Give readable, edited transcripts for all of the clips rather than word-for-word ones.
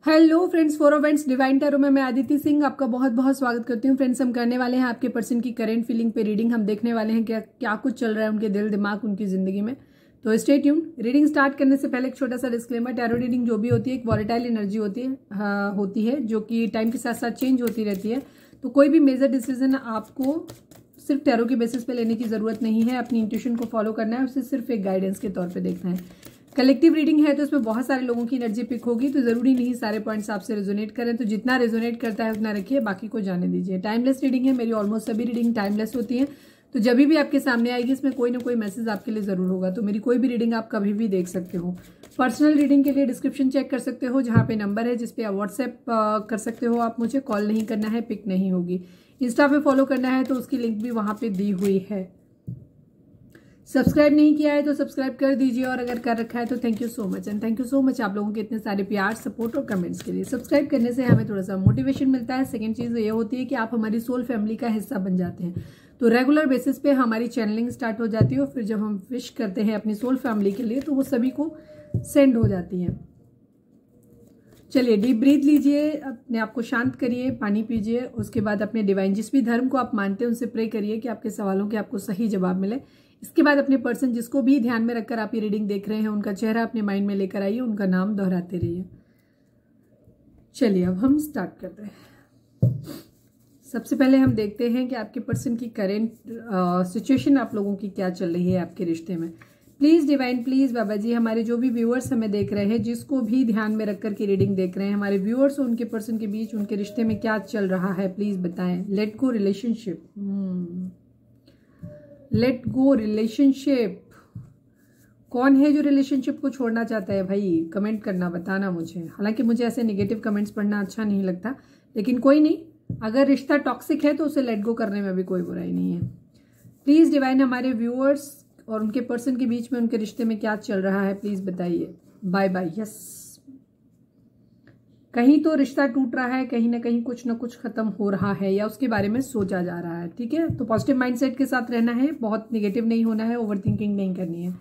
Hello friends, four friends divine tarot में मैं आदिति सिंह आपका बहुत बहुत स्वागत करती हूँ। फ्रेंड्स, हम करने वाले हैं आपके पर्सन की करंट फीलिंग पे रीडिंग। हम देखने वाले हैं क्या क्या कुछ चल रहा है उनके दिल दिमाग उनकी जिंदगी में। तो स्टे ट्यून। रीडिंग स्टार्ट करने से पहले एक छोटा सा डिस्क्लेमर, टैरो रीडिंग जो भी होती है एक वॉलेटाइल एनर्जी होती है जो कि टाइम के साथ साथ चेंज होती रहती है। तो कोई भी मेजर डिसीजन आपको सिर्फ टैरो के बेसिस पे लेने की जरूरत नहीं है। अपनी इंट्यूशन को फॉलो करना है, उसे सिर्फ एक गाइडेंस के तौर पे देखना है। कलेक्टिव रीडिंग है तो इसमें बहुत सारे लोगों की एनर्जी पिक होगी, तो जरूरी नहीं सारे पॉइंट्स आपसे रेजोनेट करें। तो जितना रेजोनेट करता है उतना रखिए, बाकी को जाने दीजिए। टाइमलेस रीडिंग है, मेरी ऑलमोस्ट सभी रीडिंग टाइमलेस होती है। तो जब भी आपके सामने आएगी इसमें कोई ना कोई मैसेज आपके लिए जरूर होगा। तो मेरी कोई भी रीडिंग आप कभी भी देख सकते हो। पर्सनल रीडिंग के लिए डिस्क्रिप्शन चेक कर सकते हो, जहाँ पे नंबर है जिसपे आप व्हाट्सएप कर सकते हो। आप मुझे कॉल नहीं करना है, पिक नहीं होगी। इंस्टा पे फॉलो करना है तो उसकी लिंक भी वहां पे दी हुई है। सब्सक्राइब नहीं किया है तो सब्सक्राइब कर दीजिए, और अगर कर रखा है तो thank you so much and thank you so much आप लोगों के इतने सारे प्यार, सपोर्ट और कमेंट्स के लिए। सब्सक्राइब करने से हमें थोड़ा सा मोटिवेशन मिलता है। सेकंड चीज ये होती है कि आप हमारी सोल फैमिली का हिस्सा बन जाते हैं। तो रेगुलर बेसिस पे हमारी चैनलिंग स्टार्ट हो जाती है, और फिर जब हम विश करते हैं अपनी सोल फैमिली के लिए तो वो सभी को सेंड हो जाती है। चलिए, डीप ब्रीथ लीजिए, अपने आप को शांत करिए, पानी पीजिए। उसके बाद अपने डिवाइन जिस भी धर्म को आप मानते हैं उनसे प्रे करिए कि आपके सवालों के आपको सही जवाब मिले। इसके बाद अपने पर्सन जिसको भी ध्यान में रखकर आप ये रीडिंग देख रहे हैं उनका चेहरा अपने माइंड में लेकर आइए, उनका नाम दोहराते रहिए। चलिए, अब हम स्टार्ट करते हैं। सबसे पहले हम देखते हैं कि आपके पर्सन की करेंट सिचुएशन आप लोगों की क्या चल रही है आपके रिश्ते में। प्लीज डिवाइन, प्लीज बाबा जी, हमारे जो भी व्यूअर्स हमें देख रहे हैं, जिसको भी ध्यान में रखकर की रीडिंग देख रहे हैं, हमारे व्यूअर्स और उनके पर्सन के बीच उनके रिश्ते में क्या चल रहा है प्लीज बताएं। Late go relationship, late go relationship. कौन है जो रिलेशनशिप को छोड़ना चाहता है भाई? कमेंट करना, बताना मुझे। हालांकि मुझे ऐसे नेगेटिव कमेंट्स पढ़ना अच्छा नहीं लगता, लेकिन कोई नहीं, अगर रिश्ता टॉक्सिक है तो उसे लेट गो करने में भी कोई बुराई नहीं है। प्लीज डिवाइन, हमारे व्यूअर्स और उनके पर्सन के बीच में उनके रिश्ते में क्या चल रहा है प्लीज बताइए। Bye bye. यस, कहीं तो रिश्ता टूट रहा है, कहीं ना कहीं कुछ ना कुछ खत्म हो रहा है या उसके बारे में सोचा जा रहा है। ठीक है, तो पॉजिटिव माइंडसेट के साथ रहना है, बहुत नेगेटिव नहीं होना है, ओवर थिंकिंग नहीं करनी है।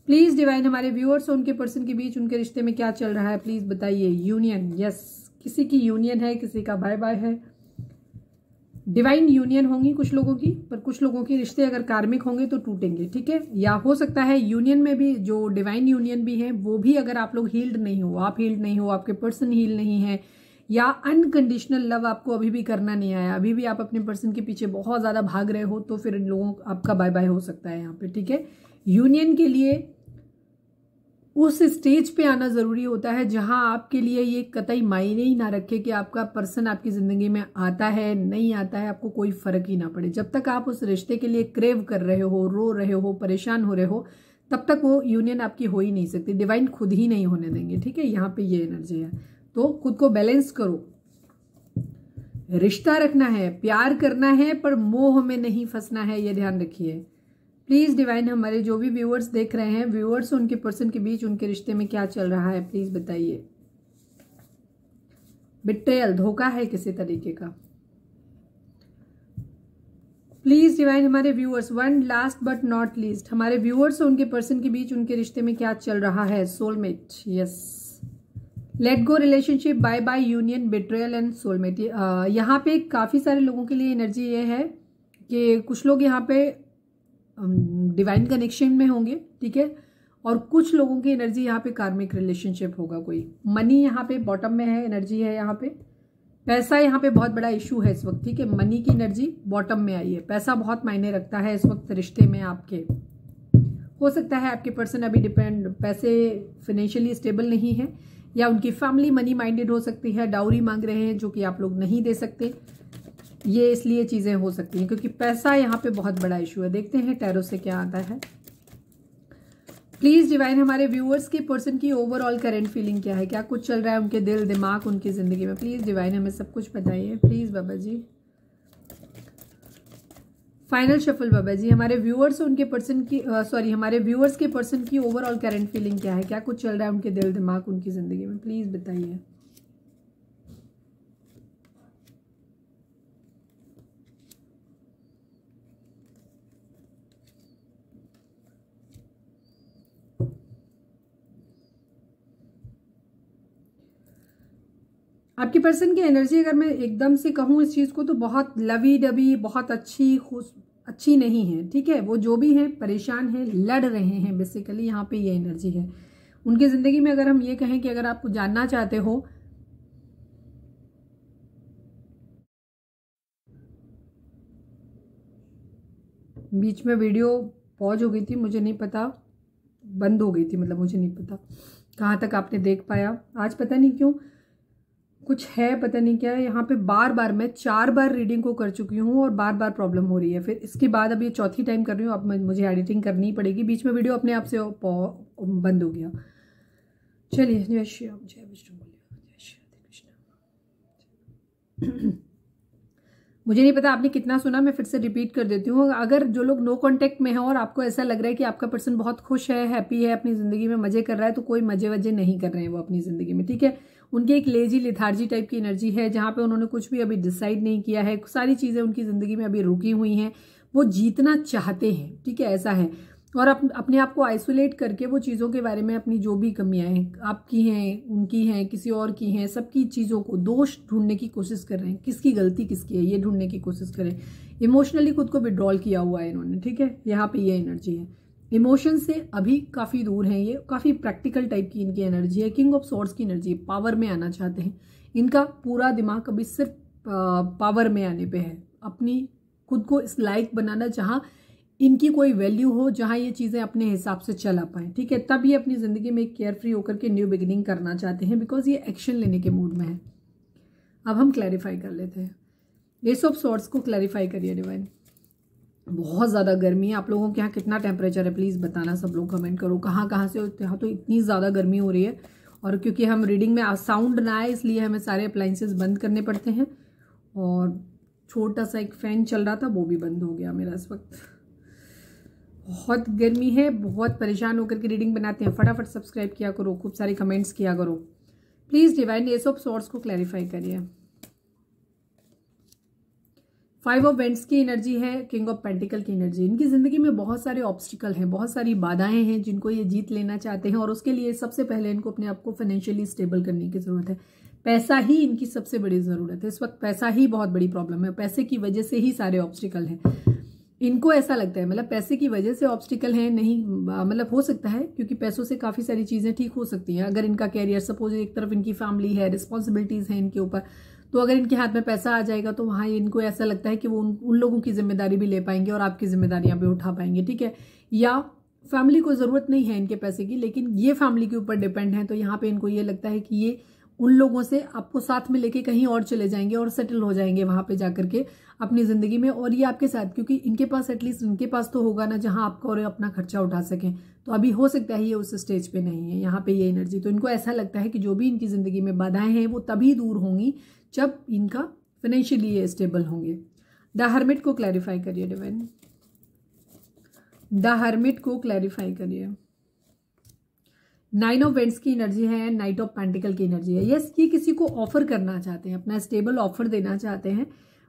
प्लीज डिवाइन, हमारे व्यूअर्स और उनके पर्सन के बीच उनके रिश्ते में क्या चल रहा है प्लीज बताइए। यूनियन, यस, किसी की यूनियन है, किसी का बाय बाय है। डिवाइन यूनियन होंगी कुछ लोगों की, पर कुछ लोगों के रिश्ते अगर कार्मिक होंगे तो टूटेंगे। ठीक है, या हो सकता है यूनियन में भी, जो डिवाइन यूनियन भी है वो भी, अगर आप लोग हील्ड नहीं हो, आप हील्ड नहीं हो, आपके पर्सन हील नहीं है, या अनकंडीशनल लव आपको अभी भी करना नहीं आया, अभी भी आप अपने पर्सन के पीछे बहुत ज्यादा भाग रहे हो, तो फिर इन लोगों आपका बाय बाय हो सकता है यहाँ पे। ठीक है, यूनियन के लिए उस स्टेज पे आना जरूरी होता है जहां आपके लिए ये कतई मायने ही ना रखे कि आपका पर्सन आपकी जिंदगी में आता है नहीं आता है, आपको कोई फर्क ही ना पड़े। जब तक आप उस रिश्ते के लिए क्रेव कर रहे हो, रो रहे हो, परेशान हो रहे हो, तब तक वो यूनियन आपकी हो ही नहीं सकती। डिवाइन खुद ही नहीं होने देंगे। ठीक है, यहाँ पे ये एनर्जी है, तो खुद को बैलेंस करो। रिश्ता रखना है, प्यार करना है, पर मोह में नहीं फंसना है, ये ध्यान रखिए। प्लीज डिवाइन, हमारे जो भी व्यूअर्स देख रहे हैं, व्यूअर्स उनके पर्सन के बीच उनके रिश्ते में क्या चल रहा है प्लीज बताइए। बिट्रेयल, धोखा है किसी तरीके का। प्लीज डिवाइन, हमारे viewers, one last but not least, हमारे व्यूअर्स और उनके पर्सन के बीच उनके रिश्ते में क्या चल रहा है। Soulmate, yes, let go relationship, bye bye union, betrayal and soulmate. यहाँ पे काफी सारे लोगों के लिए एनर्जी ये है कि कुछ लोग यहाँ पे डिवाइन कनेक्शन में होंगे। ठीक है, और कुछ लोगों की एनर्जी यहाँ पे कार्मिक रिलेशनशिप होगा। कोई मनी यहाँ पे बॉटम में है, एनर्जी है यहाँ पे। पैसा यहाँ पे बहुत बड़ा इशू है इस वक्त। ठीक है, मनी की एनर्जी बॉटम में आई है, पैसा बहुत मायने रखता है इस वक्त रिश्ते में आपके। हो सकता है आपके पर्सन अभी पैसे फाइनेंशियली स्टेबल नहीं है, या उनकी फैमिली मनी माइंडेड हो सकती है, डाउरी मांग रहे हैं जो कि आप लोग नहीं दे सकते। ये इसलिए चीजें हो सकती हैं क्योंकि पैसा यहाँ पे बहुत बड़ा इशू है। देखते हैं टैरो से क्या आता है। प्लीज डिवाइन, हमारे व्यूअर्स के पर्सन की ओवरऑल करंट फीलिंग क्या है, क्या कुछ चल रहा है उनके दिल दिमाग उनकी जिंदगी में। प्लीज डिवाइन, हमें सब कुछ बताइए प्लीज बाबा जी। फाइनल शफल बाबा जी, हमारे व्यूअर्स उनके पर्सन की हमारे व्यूअर्स के पर्सन की ओवरऑल करंट फीलिंग क्या है, क्या कुछ चल रहा है उनके दिल दिमाग उनकी जिंदगी में, प्लीज बताइए। आपके पर्सन की एनर्जी अगर मैं एकदम से कहूँ इस चीज़ को तो बहुत लवी डबी, बहुत अच्छी नहीं है, ठीक है। वो जो भी है परेशान है, लड़ रहे हैं बेसिकली, यहाँ पे ये एनर्जी है उनकी ज़िंदगी में। अगर हम ये कहें कि अगर आप जानना चाहते हो, बीच में वीडियो पॉज हो गई थी, मुझे नहीं पता, बंद हो गई थी, मतलब मुझे नहीं पता कहाँ तक आपने देख पाया। आज पता नहीं क्यों कुछ है, पता नहीं क्या है। यहाँ पे बार बार मैं 4 बार रीडिंग को कर चुकी हूँ और बार बार प्रॉब्लम हो रही है। फिर इसके बाद अब ये चौथी टाइम कर रही हूँ। अब मुझे एडिटिंग करनी पड़ेगी। बीच में वीडियो अपने आप से बंद हो गया। चलिए, जय श्री राम, जय विष्णु, जय श्री कृष्ण। मुझे नहीं पता आपने कितना सुना, मैं फिर से रिपीट कर देती हूँ। अगर जो लोग नो कांटेक्ट में हैं और आपको ऐसा लग रहा है कि आपका पर्सन बहुत खुश है, हैप्पी है, अपनी ज़िंदगी में मजे कर रहा है, तो कोई मजे वजे नहीं कर रहे हैं वो अपनी ज़िंदगी में, ठीक है। उनकी एक लेजी लिथार्जी टाइप की एनर्जी है, जहाँ पे उन्होंने कुछ भी अभी डिसाइड नहीं किया है। सारी चीज़ें उनकी ज़िंदगी में अभी रुकी हुई हैं। वो जीतना चाहते हैं, ठीक है, ऐसा है। और अपने आप को आइसोलेट करके वो चीज़ों के बारे में, अपनी जो भी कमियां हैं, आपकी हैं, उनकी हैं, किसी और की हैं, सबकी चीज़ों को दोष ढूंढने की कोशिश कर रहे हैं। किसकी गलती किसकी है ये ढूंढने की कोशिश करें। इमोशनली खुद को विड्रॉल किया हुआ है इन्होंने, ठीक है। यहाँ पे ये एनर्जी है, इमोशन से अभी काफ़ी दूर हैं ये, काफ़ी प्रैक्टिकल टाइप की इनकी एनर्जी है। किंग ऑफ सॉर्ड्स की एनर्जी, पावर में आना चाहते हैं। इनका पूरा दिमाग अभी सिर्फ पावर में आने पे है, अपनी खुद को इस लायक बनाना जहाँ इनकी कोई वैल्यू हो, जहां ये चीज़ें अपने हिसाब से चला पाएं, ठीक है। तब ये अपनी ज़िंदगी में केयर फ्री होकर के न्यू बिगिनिंग करना चाहते हैं, बिकॉज ये एक्शन लेने के मूड में है। अब हम क्लैरिफाई कर लेते हैं। एस ऑफ सॉर्ड्स को क्लैरिफाई करिए डिवाइन। बहुत ज़्यादा गर्मी है। आप लोगों के यहाँ कितना टेम्परेचर है प्लीज़ बताना, सब लोग कमेंट करो। कहाँ से होते हैं, तो इतनी ज़्यादा गर्मी हो रही है। और क्योंकि हम रीडिंग में साउंड ना आए, इसलिए हमें सारे अप्लाइंसेस बंद करने पड़ते हैं। और छोटा सा एक फ़ैन चल रहा था, वो भी बंद हो गया मेरा इस वक्त। बहुत गर्मी है, बहुत परेशान होकर के रीडिंग बनाते हैं। फटाफट सब्सक्राइब किया करो, खूब सारे कमेंट्स किया करो please. Divine S of swords को क्लैरिफाई करिए। 5 ऑफ वेंट्स की एनर्जी है, किंग ऑफ पेंटिकल की एनर्जी। इनकी ज़िंदगी में बहुत सारे ऑब्स्टिकल हैं, बहुत सारी बाधाएं हैं जिनको ये जीत लेना चाहते हैं। और उसके लिए सबसे पहले इनको अपने आप को फाइनेंशियली स्टेबल करने की ज़रूरत है। पैसा ही इनकी सबसे बड़ी ज़रूरत है इस वक्त। पैसा ही बहुत बड़ी प्रॉब्लम है, पैसे की वजह से ही सारे ऑब्स्टिकल हैं। इनको ऐसा लगता है, मतलब पैसे की वजह से ऑब्स्टिकल है नहीं, मतलब हो सकता है क्योंकि पैसों से काफ़ी सारी चीज़ें ठीक हो सकती हैं। अगर इनका कैरियर, सपोज एक तरफ इनकी फैमिली है, रिस्पॉन्सिबिलिटीज़ हैं इनके ऊपर, तो अगर इनके हाथ में पैसा आ जाएगा तो वहाँ इनको ऐसा लगता है कि वो उन लोगों की जिम्मेदारी भी ले पाएंगे और आपकी जिम्मेदारियां भी उठा पाएंगे, ठीक है। या फैमिली को ज़रूरत नहीं है इनके पैसे की, लेकिन ये फैमिली के ऊपर डिपेंड है, तो यहाँ पे इनको ये लगता है कि ये उन लोगों से आपको साथ में लेके कहीं और चले जाएंगे और सेटल हो जाएंगे वहां पे जाकर के अपनी ज़िंदगी में। और ये आपके साथ, क्योंकि इनके पास एटलीस्ट इनके पास तो होगा ना जहां आपका और अपना खर्चा उठा सकें। तो अभी हो सकता है ये उस स्टेज पे नहीं है यहाँ पे ये एनर्जी। तो इनको ऐसा लगता है कि जो भी इनकी ज़िंदगी में बाधाएं हैं वो तभी दूर होंगी जब इनका फाइनेंशियली स्टेबल होंगे। द हर्मिट को क्लैरिफाई करिए डिवाइन। द हर्मिट को क्लैरिफाई करिए। 9 ऑफ वेंट्स की एनर्जी है, नाइट ऑफ पेंटिकल की एनर्जी है। यस, ये किसी को ऑफर करना चाहते हैं, अपना स्टेबल ऑफर देना चाहते हैं,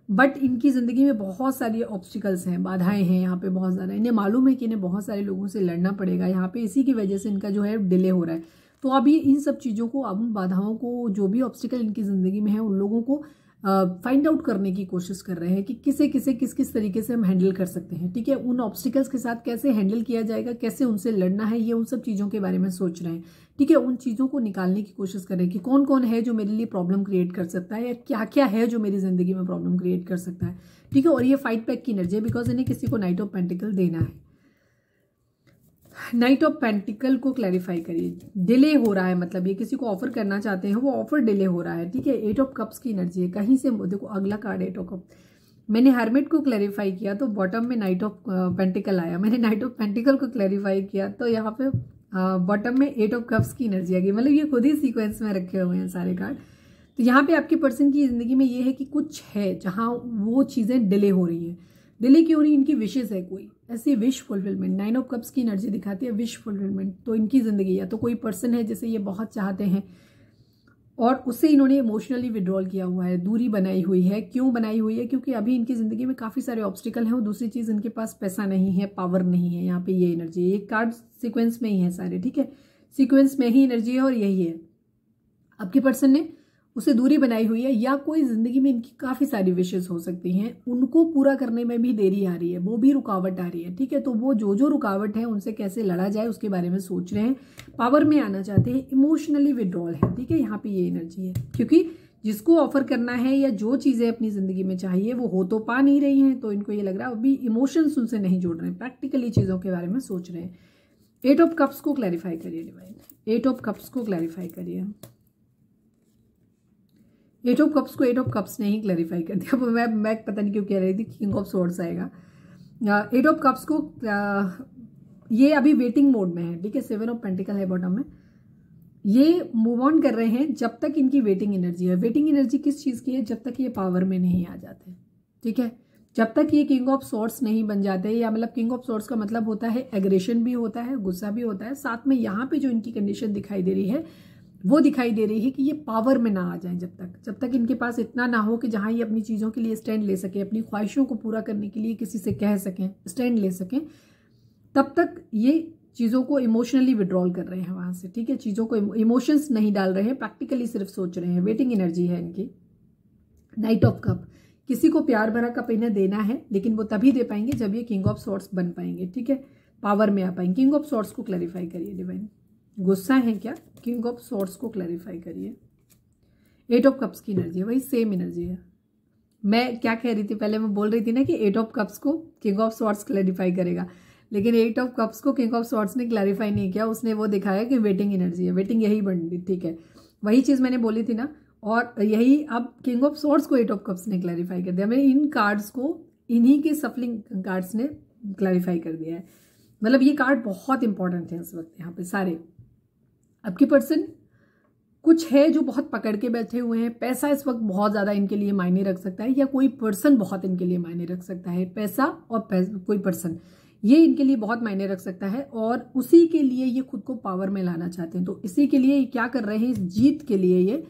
बट इनकी ज़िंदगी में बहुत सारी ऑब्स्टिकल्स हैं, बाधाएं हैं यहाँ पे बहुत ज़्यादा। इन्हें मालूम है कि इन्हें बहुत सारे लोगों से लड़ना पड़ेगा यहाँ पे, इसी की वजह से इनका जो है डिले हो रहा है। तो अब ये इन सब चीज़ों को, अब उन बाधाओं को, जो भी ऑब्स्टिकल इनकी ज़िंदगी में है, उन लोगों को फाइंड आउट करने की कोशिश कर रहे हैं कि किस किस तरीके से हम हैंडल कर सकते हैं, ठीक है। उन ऑब्स्टिकल्स के साथ कैसे हैंडल किया जाएगा, कैसे उनसे लड़ना है, ये उन सब चीज़ों के बारे में सोच रहे हैं, ठीक है। उन चीज़ों को निकालने की कोशिश करें कि कौन कौन है जो मेरे लिए प्रॉब्लम क्रिएट कर सकता है, या क्या क्या है जो मेरी ज़िंदगी में प्रॉब्लम क्रिएट कर सकता है, ठीक है। और ये फाइट बैक की एनर्जी है, बिकॉज इन्हें किसी को नाइट ऑफ पेंटिकल देना है। नाइट ऑफ पेंटिकल को क्लैरिफाई करिए। डिले हो रहा है, मतलब ये किसी को ऑफर करना चाहते हैं, वो ऑफर डिले हो रहा है, ठीक है। 8 ऑफ कप्स की एनर्जी है, कहीं से देखो अगला कार्ड 8 ऑफ कप। मैंने हर्मिट को क्लैरिफाई किया तो बॉटम में नाइट ऑफ पेंटिकल आया। मैंने नाइट ऑफ पेंटिकल को क्लैरिफाई किया तो यहाँ पे बॉटम में 8 ऑफ कप्स की एनर्जी आ गई। मतलब ये खुद ही सीक्वेंस में रखे हुए हैं सारे कार्ड। तो यहाँ पे आपके पर्सन की जिंदगी में ये है कि कुछ है जहाँ वो चीज़ें डिले हो रही हैं। डिले क्यों हो रही? इनकी विशेष है, कोई ऐसी विश फुलफिलमेंट। 9 ऑफ कप्स की एनर्जी दिखाती है विश फुलफिलमेंट। तो इनकी जिंदगी, या तो कोई पर्सन है जिसे ये बहुत चाहते हैं और उससे इन्होंने इमोशनली विड्रॉल किया हुआ है, दूरी बनाई हुई है। क्यों बनाई हुई है? क्योंकि अभी इनकी जिंदगी में काफी सारे ऑब्स्टिकल हैं। और दूसरी चीज, इनके पास पैसा नहीं है, पावर नहीं है। यहाँ पे ये एनर्जी, ये कार्ड सीक्वेंस में ही है सारे, ठीक है, सीक्वेंस में ही एनर्जी है और यही है। आपके पर्सन ने उससे दूरी बनाई हुई है, या कोई जिंदगी में इनकी काफी सारी विशेष हो सकती हैं, उनको पूरा करने में भी देरी आ रही है, वो भी रुकावट आ रही है। ठीक है, तो वो जो जो रुकावट है उनसे कैसे लड़ा जाए उसके बारे में सोच रहे हैं, पावर में आना चाहते हैं, इमोशनली विड्रॉल है। ठीक है, यहाँ पे ये एनर्जी है, क्योंकि जिसको ऑफर करना है या जो चीजें अपनी जिंदगी में चाहिए वो हो तो पा नहीं रही हैं, तो इनको ये लग रहा है अभी इमोशंस उनसे नहीं जोड़ रहे हैं, प्रैक्टिकली चीजों के बारे में सोच रहे हैं। 8 ऑफ कप्स को क्लैरिफाई करिए डिवाइन, 8 ऑफ कप्स को क्लैरिफाई करिए। 8 ऑफ कप्स को 8 ऑफ कप्स ने ही क्लैरिफाई कर दिया। मैं पता नहीं क्यों कह रही थी किंग ऑफ स्वॉर्ड्स आएगा। 8 ऑफ कप्स को ये अभी वेटिंग मोड में है। ठीक है, 7 ऑफ पेंटिकल है बॉटम में, ये मूव ऑन कर रहे हैं जब तक इनकी वेटिंग एनर्जी है। वेटिंग एनर्जी किस चीज की है? जब तक ये पावर में नहीं आ जाते। ठीक है, जब तक ये किंग ऑफ स्वॉर्ड्स नहीं बन जाते, या मतलब किंग ऑफ स्वॉर्ड्स का मतलब होता है एग्रेशन भी होता है, गुस्सा भी होता है, साथ में यहाँ पे जो इनकी कंडीशन दिखाई दे रही है वो दिखाई दे रही है कि ये पावर में ना आ जाए। जब तक इनके पास इतना ना हो कि जहां ये अपनी चीजों के लिए स्टैंड ले सके, अपनी ख्वाहिशों को पूरा करने के लिए किसी से कह सकें, स्टैंड ले सकें, तब तक ये चीजों को इमोशनली विड्रॉल कर रहे हैं वहां से। ठीक है, चीजों को इमोशंस नहीं डाल रहे हैं, प्रैक्टिकली सिर्फ सोच रहे हैं। वेटिंग एनर्जी है इनकी। नाइट ऑफ कप, किसी को प्यार भरा कप इन्हें देना है, लेकिन वो तभी दे पाएंगे जब ये किंग ऑफ स्वॉर्ड्स बन पाएंगे। ठीक है, पावर में आ पाएंगे। किंग ऑफ स्वॉर्ड्स को क्लैरिफाई करिए डिवाइन, गुस्सा है क्या? किंग ऑफ स्वॉर्ड्स को क्लैरिफाई करिए। 8 ऑफ कप्स की एनर्जी है, वही सेम एनर्जी है। मैं क्या कह रही थी पहले, मैं बोल रही थी ना कि 8 ऑफ कप्स को किंग ऑफ स्वॉर्ड्स क्लैरिफाई करेगा, लेकिन 8 ऑफ कप्स को किंग ऑफ स्वॉर्ड्स ने क्लैरिफाई नहीं किया। उसने वो दिखाया कि वेटिंग एनर्जी है, वेटिंग यही बन रही। ठीक है, वही चीज मैंने बोली थी ना, और यही अब किंग ऑफ स्वॉर्ड्स को 8 ऑफ कप्स ने क्लैरिफाई कर दिया। मैंने इन कार्ड्स को इन्हीं के सफलिंग कार्ड्स ने क्लैरिफाई कर दिया है। मतलब ये कार्ड बहुत इंपॉर्टेंट है इस वक्त यहाँ पे सारे। आपकी पर्सन कुछ है जो बहुत पकड़ के बैठे हुए हैं। पैसा इस वक्त बहुत ज्यादा इनके लिए मायने रख सकता है, या कोई पर्सन बहुत इनके लिए मायने रख सकता है। पैसा और कोई पर्सन, ये इनके लिए बहुत मायने रख सकता है, और उसी के लिए ये खुद को पावर में लाना चाहते हैं। तो इसी के लिए क्या कर रहे हैं, इस जीत के लिए ये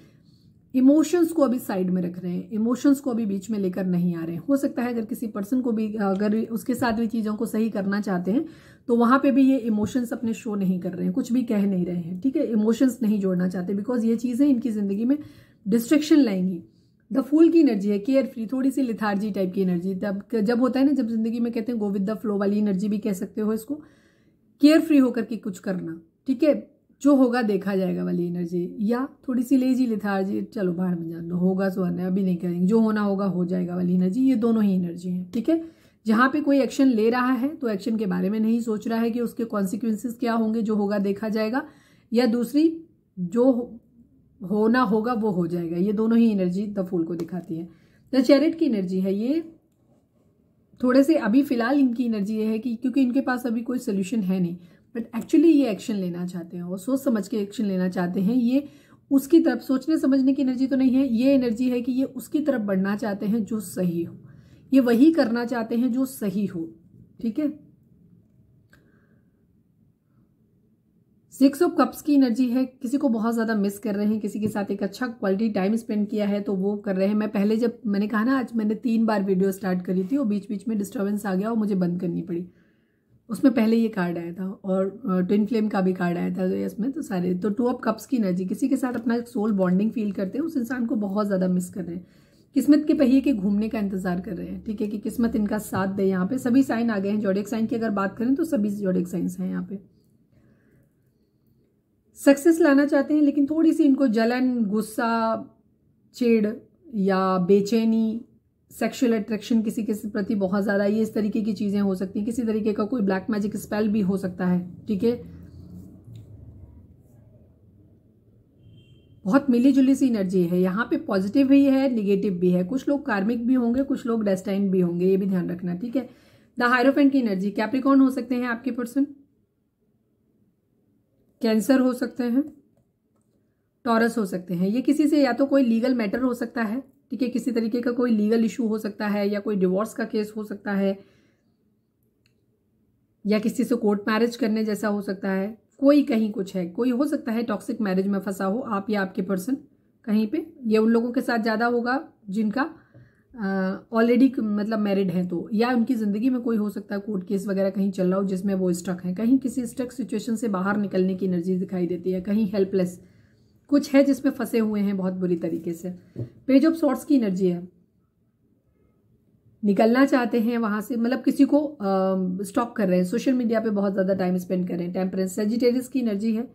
इमोशंस को अभी साइड में रख रहे हैं, इमोशंस को अभी बीच में लेकर नहीं आ रहे हैं। हो सकता है अगर किसी पर्सन को भी, अगर उसके साथ भी चीजों को सही करना चाहते हैं, तो वहां पे भी ये इमोशंस अपने शो नहीं कर रहे हैं, कुछ भी कह नहीं रहे हैं। ठीक है, इमोशंस नहीं जोड़ना चाहते, बिकॉज ये चीजें इनकी जिंदगी में डिस्ट्रैक्शन लाएंगी। द फूल की एनर्जी है, केयर फ्री, थोड़ी सी लिथार्जी टाइप की एनर्जी। तब जब होता है ना, जब जिंदगी में कहते हैं गो विद द फ्लो वाली एनर्जी भी कह सकते हो इसको, केयर फ्री होकर के कुछ करना। ठीक है, जो होगा देखा जाएगा वाली एनर्जी, या थोड़ी सी लेजी लिथार्जी, चलो बाहर में जान दो, होगा सो आना, अभी नहीं करेंगे, जो होना होगा हो जाएगा वाली एनर्जी। ये दोनों ही एनर्जी है। ठीक है, जहां पे कोई एक्शन ले रहा है तो एक्शन के बारे में नहीं सोच रहा है कि उसके कॉन्सिक्वेंसेस क्या होंगे, जो होगा देखा जाएगा, या दूसरी जो होना होगा वो हो जाएगा। ये दोनों ही एनर्जी द फूल को दिखाती है। द चैरिट की एनर्जी है, ये थोड़े से अभी फिलहाल इनकी एनर्जी ये है कि क्योंकि इनके पास अभी कोई सोल्यूशन है नहीं, बट एक्चुअली ये एक्शन लेना चाहते हैं और सोच समझ के एक्शन लेना चाहते हैं। ये उसकी तरफ, सोचने समझने की एनर्जी तो नहीं है, ये एनर्जी है कि ये उसकी तरफ बढ़ना चाहते हैं जो सही हो, ये वही करना चाहते हैं जो सही हो। ठीक है, 6 ऑफ कप्स की एनर्जी है, किसी को बहुत ज्यादा मिस कर रहे हैं, किसी के साथ एक अच्छा क्वालिटी टाइम स्पेंड किया है तो वो कर रहे हैं। मैं पहले जब मैंने कहा ना, आज मैंने 3 बार वीडियो स्टार्ट करी थी और बीच बीच में डिस्टर्बेंस आ गया और मुझे बंद करनी पड़ी। उसमें पहले ये कार्ड आया था और ट्विन फ्लेम का भी कार्ड आया था, तो इसमें तो सारे। तो 2 ऑफ कप्स की एनर्जी, किसी के साथ अपना एक सोल बॉन्डिंग फील करते हैं, उस इंसान को बहुत ज्यादा मिस कर रहे हैं, किस्मत के पहिए के घूमने का इंतजार कर रहे हैं। ठीक है, कि किस्मत इनका साथ दे। यहाँ पे सभी साइन आ गए हैं, ज़ोडिएक साइन की अगर बात करें तो सभी ज़ोडिएक साइंस हैं। यहाँ पे सक्सेस लाना चाहते हैं, लेकिन थोड़ी सी इनको जलन, गुस्सा, चिढ़ या बेचैनी, सेक्सुअल अट्रैक्शन किसी के प्रति बहुत ज्यादा, ये इस तरीके की चीजें हो सकती हैं। किसी तरीके का कोई ब्लैक मैजिक स्पेल भी हो सकता है। ठीक है, बहुत मिली जुली सी एनर्जी है यहाँ पे, पॉजिटिव भी है, निगेटिव भी है। कुछ लोग कार्मिक भी होंगे, कुछ लोग डेस्टाइन भी होंगे, ये भी ध्यान रखना। ठीक है, द हायरोफेंट की एनर्जी, कैप्रिकॉर्न हो सकते हैं आपके पर्सन, कैंसर हो सकते हैं, टॉरस हो सकते हैं। ये किसी से या तो कोई लीगल मैटर हो सकता है, ठीक है, किसी तरीके का कोई लीगल इशू हो सकता है, या कोई डिवोर्स का केस हो सकता है, या किसी से कोर्ट मैरिज करने जैसा हो सकता है। कोई कहीं कुछ है, कोई हो सकता है टॉक्सिक मैरिज में फंसा हो, आप या आपके पर्सन कहीं पे। ये उन लोगों के साथ ज्यादा होगा जिनका ऑलरेडी मतलब मैरिड है, तो या उनकी जिंदगी में कोई हो सकता है कोर्ट केस वगैरह कहीं चल रहा हो जिसमें वो स्टक है। कहीं किसी स्टक सिचुएशन से बाहर निकलने की एनर्जी दिखाई देती है, कहीं हेल्पलेस कुछ है जिसमें फंसे हुए हैं बहुत बुरी तरीके से। पेज ऑफ सॉर्ट्स की एनर्जी है, निकलना चाहते हैं वहां से, मतलब किसी को स्टॉक कर रहे हैं, सोशल मीडिया पे बहुत ज्यादा टाइम स्पेंड कर रहे हैं। टेम्परेंस सेजिटेरियस की एनर्जी है,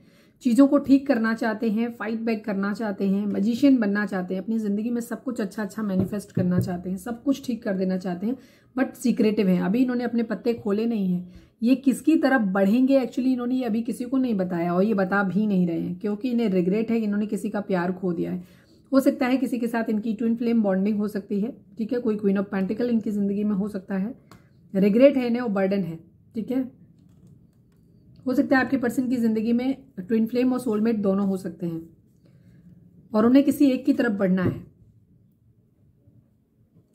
चीजों को ठीक करना चाहते हैं, फाइट बैक करना चाहते हैं, मैजिशियन बनना चाहते हैं, अपनी जिंदगी में सब कुछ अच्छा अच्छा मैनिफेस्ट करना चाहते हैं, सब कुछ ठीक कर देना चाहते हैं, बट सीक्रेटिव है। अभी इन्होंने अपने पत्ते खोले नहीं है। ये किसकी तरफ बढ़ेंगे एक्चुअली इन्होंने ये अभी किसी को नहीं बताया, और ये बता भी नहीं रहे हैं, क्योंकि इन्हें रिग्रेट है कि इन्होंने किसी का प्यार खो दिया है। हो सकता है किसी के साथ इनकी ट्विन फ्लेम बॉन्डिंग हो सकती है, ठीक है, कोई क्वीन ऑफ पेंटिकल इनकी जिंदगी में हो सकता है। रिग्रेट है इन्हें और बर्डन है, ठीक है। हो सकता है आपके पर्सन की जिंदगी में ट्विन फ्लेम और सोलमेट दोनों हो सकते हैं, और उन्हें किसी एक की तरफ बढ़ना है,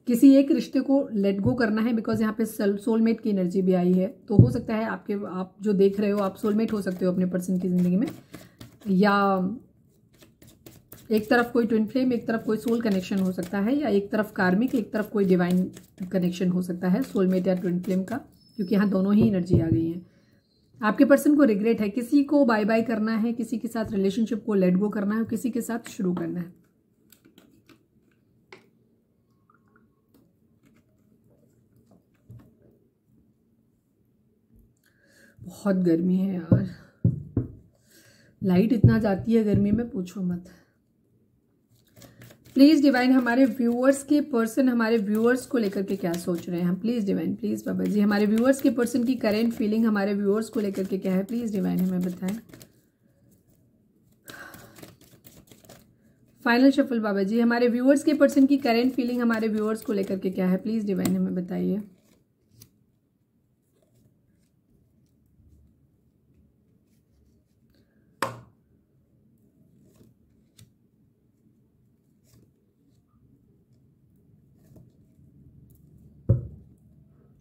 किसी एक रिश्ते को लेट गो करना है, बिकॉज यहाँ पे सोलमेट की एनर्जी भी आई है। तो हो सकता है आप जो देख रहे हो आप सोलमेट हो सकते हो अपने पर्सन की जिंदगी में, या एक तरफ कोई ट्विन फ्लेम, एक तरफ कोई सोल कनेक्शन हो सकता है, या एक तरफ कार्मिक, एक तरफ कोई डिवाइन कनेक्शन हो सकता है, सोलमेट या ट्विन फ्लेम का, क्योंकि यहाँ दोनों ही एनर्जी आ गई है। आपके पर्सन को रिग्रेट है, किसी को बाय बाय करना है, किसी के साथ रिलेशनशिप को लेट गो करना है, किसी के साथ शुरू करना है। बहुत गर्मी है यार, लाइट इतना जाती है गर्मी में, पूछो मत। प्लीज डिवाइन हमारे व्यूअर्स के पर्सन हमारे व्यूअर्स को लेकर के क्या सोच रहे हैं हम, प्लीज डिवाइन, प्लीज बाबा जी हमारे व्यूअर्स के पर्सन की करेंट फीलिंग हमारे व्यूअर्स को लेकर के क्या है, प्लीज डिवाइन हमें बताएं। फाइनल शफल बाबा जी हमारे व्यूअर्स के पर्सन की करेंट फीलिंग हमारे व्यूअर्स को लेकर के क्या है, प्लीज डिवाइन हमें बताइए।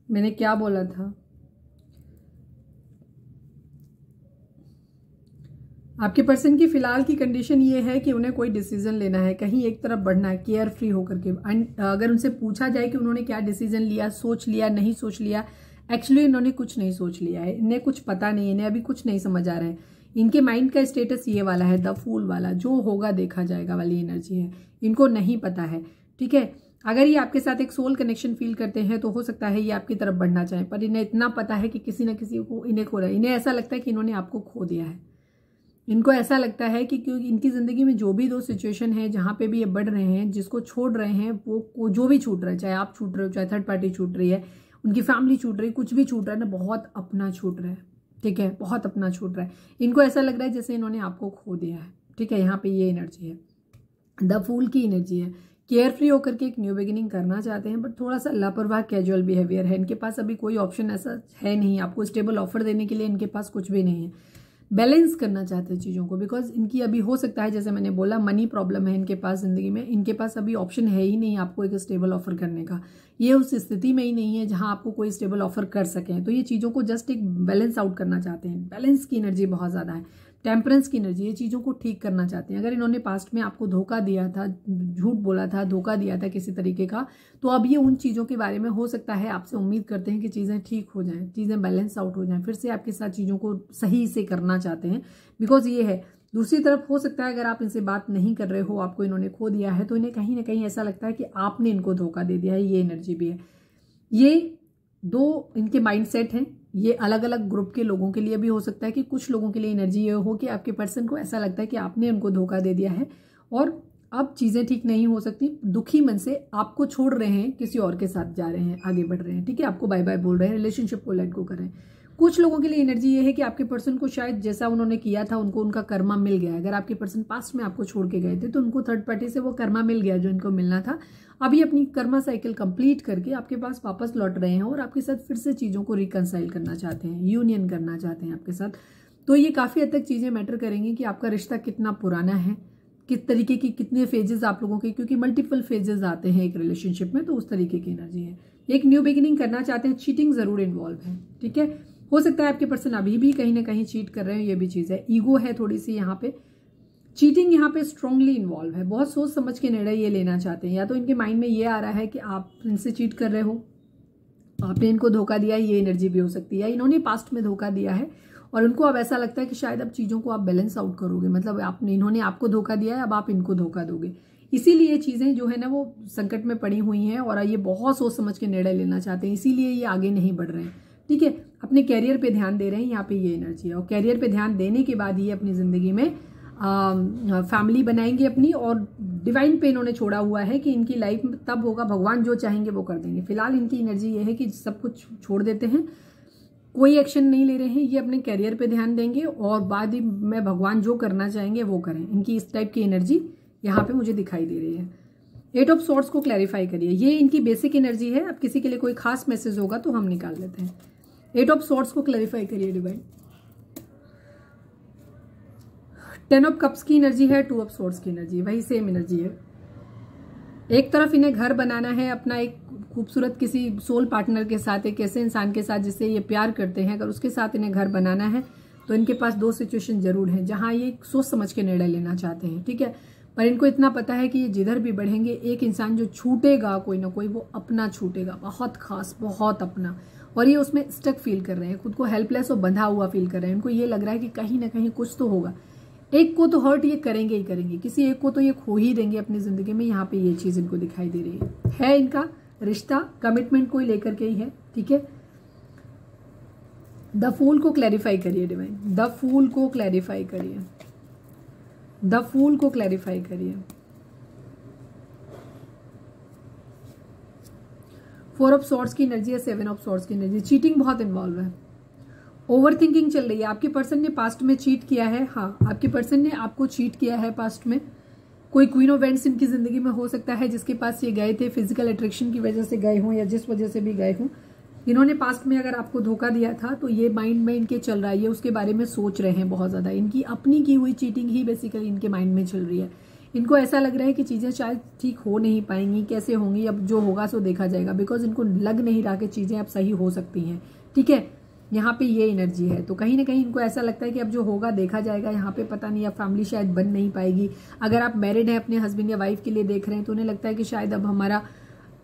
मैंने क्या बोला था, आपके पर्सन की फिलहाल की कंडीशन ये है कि उन्हें कोई डिसीजन लेना है, कहीं एक तरफ बढ़ना है, केयर फ्री होकर के। अगर उनसे पूछा जाए कि उन्होंने क्या डिसीजन लिया, सोच लिया, नहीं सोच लिया, एक्चुअली इन्होंने कुछ नहीं सोच लिया है, इन्हें कुछ पता नहीं है, इन्हें अभी कुछ नहीं समझ आ रहा है। इनके माइंड का स्टेटस ये वाला है, द फूल वाला, जो होगा देखा जाएगा वाली एनर्जी है, इनको नहीं पता है, ठीक है। अगर ये आपके साथ एक सोल कनेक्शन फील करते हैं तो हो सकता है ये आपकी तरफ बढ़ना चाहें, पर इन्हें इतना पता है कि किसी न किसी को इन्हें खो रहा है। इन्हें ऐसा लगता है कि इन्होंने आपको खो दिया है। इनको ऐसा लगता है कि क्योंकि इनकी जिंदगी में जो भी दो सिचुएशन है जहां पे भी ये बढ़ रहे हैं, जिसको छोड़ रहे हैं, वो जो भी छूट रहा है, चाहे आप छूट रहे हो, चाहे थर्ड पार्टी छूट रही है, उनकी फैमिली छूट रही है, कुछ भी छूट रहा है ना, बहुत अपना छूट रहा है, ठीक है, बहुत अपना छूट रहा है। इनको ऐसा लग रहा है जैसे इन्होंने आपको खो दिया है, ठीक है। यहाँ पे ये एनर्जी है, द फूल की एनर्जी है। केयर फ्री होकर के एक न्यू बिगिनिंग करना चाहते हैं, बट थोड़ा सा लापरवाह कैजुअल बिहेवियर है। इनके पास अभी कोई ऑप्शन ऐसा है नहीं, आपको स्टेबल ऑफर देने के लिए इनके पास कुछ भी नहीं है। बैलेंस करना चाहते हैं चीज़ों को, बिकॉज इनकी अभी हो सकता है, जैसे मैंने बोला, मनी प्रॉब्लम है इनके पास जिंदगी में। इनके पास अभी ऑप्शन है ही नहीं आपको एक स्टेबल ऑफर करने का। ये उस स्थिति में ही नहीं है जहां आपको कोई स्टेबल ऑफर कर सकें। तो ये चीज़ों को जस्ट एक बैलेंस आउट करना चाहते हैं। बैलेंस की एनर्जी बहुत ज़्यादा है, टेम्परेंस की एनर्जी, ये चीज़ों को ठीक करना चाहते हैं। अगर इन्होंने पास्ट में आपको धोखा दिया था, झूठ बोला था, धोखा दिया था किसी तरीके का, तो अब ये उन चीज़ों के बारे में हो सकता है आपसे उम्मीद करते हैं कि चीज़ें ठीक हो जाएं, चीज़ें बैलेंस आउट हो जाएं, फिर से आपके साथ चीज़ों को सही से करना चाहते हैं, बिकॉज ये है। दूसरी तरफ हो सकता है अगर आप इनसे बात नहीं कर रहे हो, आपको इन्होंने खो दिया है, तो इन्हें कहीं ना कहीं ऐसा लगता है कि आपने इनको धोखा दे दिया है। ये एनर्जी भी है। ये दो इनके माइंडसेट हैं, ये अलग अलग ग्रुप के लोगों के लिए भी हो सकता है कि कुछ लोगों के लिए एनर्जी ये हो कि आपके पर्सन को ऐसा लगता है कि आपने उनको धोखा दे दिया है और अब चीज़ें ठीक नहीं हो सकती। दुखी मन से आपको छोड़ रहे हैं, किसी और के साथ जा रहे हैं, आगे बढ़ रहे हैं, ठीक है, आपको बाय बाय बोल रहे हैं, रिलेशनशिप को लेट गो कर रहे हैं। कुछ लोगों के लिए एनर्जी ये है कि आपके पर्सन को शायद जैसा उन्होंने किया था उनको उनका कर्मा मिल गया। अगर आपके पर्सन पास्ट में आपको छोड़ के गए थे तो उनको थर्ड पार्टी से वो कर्मा मिल गया जो इनको मिलना था। अभी अपनी कर्मा साइकिल कंप्लीट करके आपके पास वापस लौट रहे हैं और आपके साथ फिर से चीज़ों को रिकंसाइल करना चाहते हैं, यूनियन करना चाहते हैं आपके साथ। तो ये काफ़ी हद तक चीज़ें मैटर करेंगी कि आपका रिश्ता कितना पुराना है, किस तरीके की कितने फेजेस आप लोगों के, क्योंकि मल्टीपल फेजेस आते हैं एक रिलेशनशिप में, तो उस तरीके की एनर्जी है। एक न्यू बिगिनिंग करना चाहते हैं, चीटिंग जरूर इन्वॉल्व है, ठीक है। हो सकता है आपके पर्सन अभी भी कहीं ना कहीं चीट कर रहे हो, ये भी चीज़ है। ईगो है थोड़ी सी यहाँ पे, चीटिंग यहाँ पे स्ट्रांगली इन्वॉल्व है। बहुत सोच समझ के निर्णय ये लेना चाहते हैं, या तो इनके माइंड में ये आ रहा है कि आप इनसे चीट कर रहे हो, आपने इनको धोखा दिया है, ये एनर्जी भी हो सकती है। इन्होंने पास्ट में धोखा दिया है और उनको अब ऐसा लगता है कि शायद अब चीज़ों को आप बैलेंस आउट करोगे, मतलब आपने, इन्होंने आपको धोखा दिया है, अब आप इनको धोखा दोगे। इसीलिए ये चीज़ें जो है ना वो संकट में पड़ी हुई हैं और ये बहुत सोच समझ के निर्णय लेना चाहते हैं, इसीलिए ये आगे नहीं बढ़ रहे हैं। ठीक है, अपने कैरियर पे ध्यान दे रहे हैं, यहाँ पे ये एनर्जी है। और कैरियर पे ध्यान देने के बाद ये अपनी ज़िंदगी में फैमिली बनाएंगे अपनी, और डिवाइन पे इन्होंने छोड़ा हुआ है कि इनकी लाइफ में तब होगा, भगवान जो चाहेंगे वो कर देंगे। फिलहाल इनकी एनर्जी ये है कि सब कुछ छोड़ देते हैं, कोई एक्शन नहीं ले रहे हैं, ये अपने कैरियर पे ध्यान देंगे और बाद में भगवान जो करना चाहेंगे वो करें। इनकी इस टाइप की एनर्जी यहाँ पे मुझे दिखाई दे रही है। 8 ऑफ सॉर्ड्स को क्लैरिफाई करिए, ये इनकी बेसिक एनर्जी है। अब किसी के लिए कोई खास मैसेज होगा तो हम निकाल लेते हैं। 8 ऑफ सॉर्ड्स को क्लैरिफाई करिए डिवाइन। 10 ऑफ कप्स की एनर्जी है, 2 ऑफ सॉर्ड्स की एनर्जी, वही सेम एनर्जी है। एक तरफ इन्हें घर बनाना है अपना, एक खूबसूरत किसी सोल पार्टनर के साथ, एक ऐसे इंसान के साथ जिससे ये प्यार करते हैं, अगर उसके साथ इन्हें घर बनाना है तो इनके पास 2 सिचुएशन जरूर हैं जहां ये सोच समझ के निर्णय लेना चाहते हैं। ठीक है, पर इनको इतना पता है कि ये जिधर भी बढ़ेंगे एक इंसान जो छूटेगा कोई ना कोई, वो अपना छूटेगा, बहुत खास, बहुत अपना, और ये उसमें स्टक फील कर रहे हैं, खुद को हेल्पलेस और बंधा हुआ फील कर रहे हैं। इनको ये लग रहा है कि कहीं ना कहीं कुछ तो होगा, एक को तो हर्ट ये करेंगे ही करेंगे, किसी एक को तो ये खो ही देंगे अपनी जिंदगी में। यहाँ पे ये चीज इनको दिखाई दे रही है इनका रिश्ता कमिटमेंट को लेकर के ही है। ठीक है, द फूल को क्लैरिफाई करिए डिवाइन, द फूल को क्लैरिफाई करिए, द फूल को क्लैरिफाई करिए। 4 ऑफ सॉर्ड्स की एनर्जी है, 7 ऑफ सॉर्ड्स की एनर्जी। चीटिंग बहुत इन्वॉल्व है, ओवर थिंकिंग चल रही है। आपके पर्सन ने पास्ट में चीट किया है, हाँ आपके पर्सन ने आपको चीट किया है पास्ट में। कोई क्वीन ऑफ वेंट्स इनकी जिंदगी में हो सकता है जिसके पास ये गए थे, फिजिकल अट्रैक्शन की वजह से गए हों या जिस वजह से भी गए हों। इन्होंने पास्ट में अगर आपको धोखा दिया था तो ये माइंड में इनके चल रहा है, ये उसके बारे में सोच रहे हैं बहुत ज्यादा। इनकी अपनी की हुई चीटिंग ही बेसिकली इनके माइंड में चल रही है। इनको ऐसा लग रहा है कि चीजें शायद ठीक हो नहीं पाएंगी, कैसे होंगी, अब जो होगा सो देखा जाएगा, बिकॉज इनको लग नहीं रहा कि चीजें अब सही हो सकती हैं। ठीक है, यहाँ पे ये एनर्जी है, तो कहीं ना कहीं इनको ऐसा लगता है कि अब जो होगा देखा जाएगा, यहाँ पे पता नहीं अब फैमिली शायद बन नहीं पाएगी। अगर आप मैरिड हैं, अपने हस्बैंड या वाइफ के लिए देख रहे हैं, तो उन्हें लगता है कि शायद अब हमारा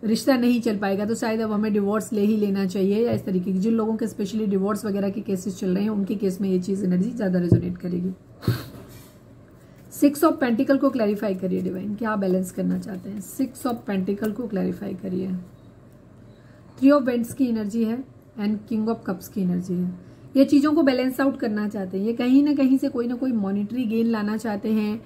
रिश्ता नहीं चल पाएगा, तो शायद अब हमें डिवोर्स ले ही लेना चाहिए, या इस तरीके की। जिन लोगों के स्पेशली डिवोर्स वगैरह के केसेस चल रहे हैं उनके केस में ये चीज एनर्जी ज्यादा रेजोनेट करेगी। 6 ऑफ पेंटिकल को क्लैरिफाई करिए डिवाइन, क्या बैलेंस करना चाहते हैं। 6 ऑफ पेंटिकल को क्लैरिफाई करिए। 3 ऑफ वेंट्स की एनर्जी है एंड किंग ऑफ कप्स की एनर्जी है। ये चीजों को बैलेंस आउट करना चाहते हैं, ये कहीं ना कहीं से कोई ना कोई मॉनिटरी गेन लाना चाहते हैं।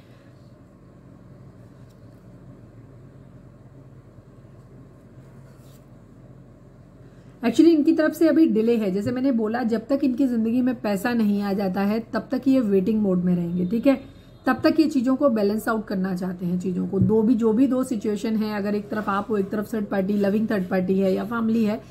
एक्चुअली इनकी तरफ से अभी डिले है, जैसे मैंने बोला, जब तक इनकी जिंदगी में पैसा नहीं आ जाता है तब तक ये वेटिंग मोड में रहेंगे। ठीक है, तब तक ये चीजों को बैलेंस आउट करना चाहते हैं, चीजों को जो भी दो सिचुएशन है, अगर एक तरफ आप हो, एक तरफ third party, loving third party है या फैमिली है,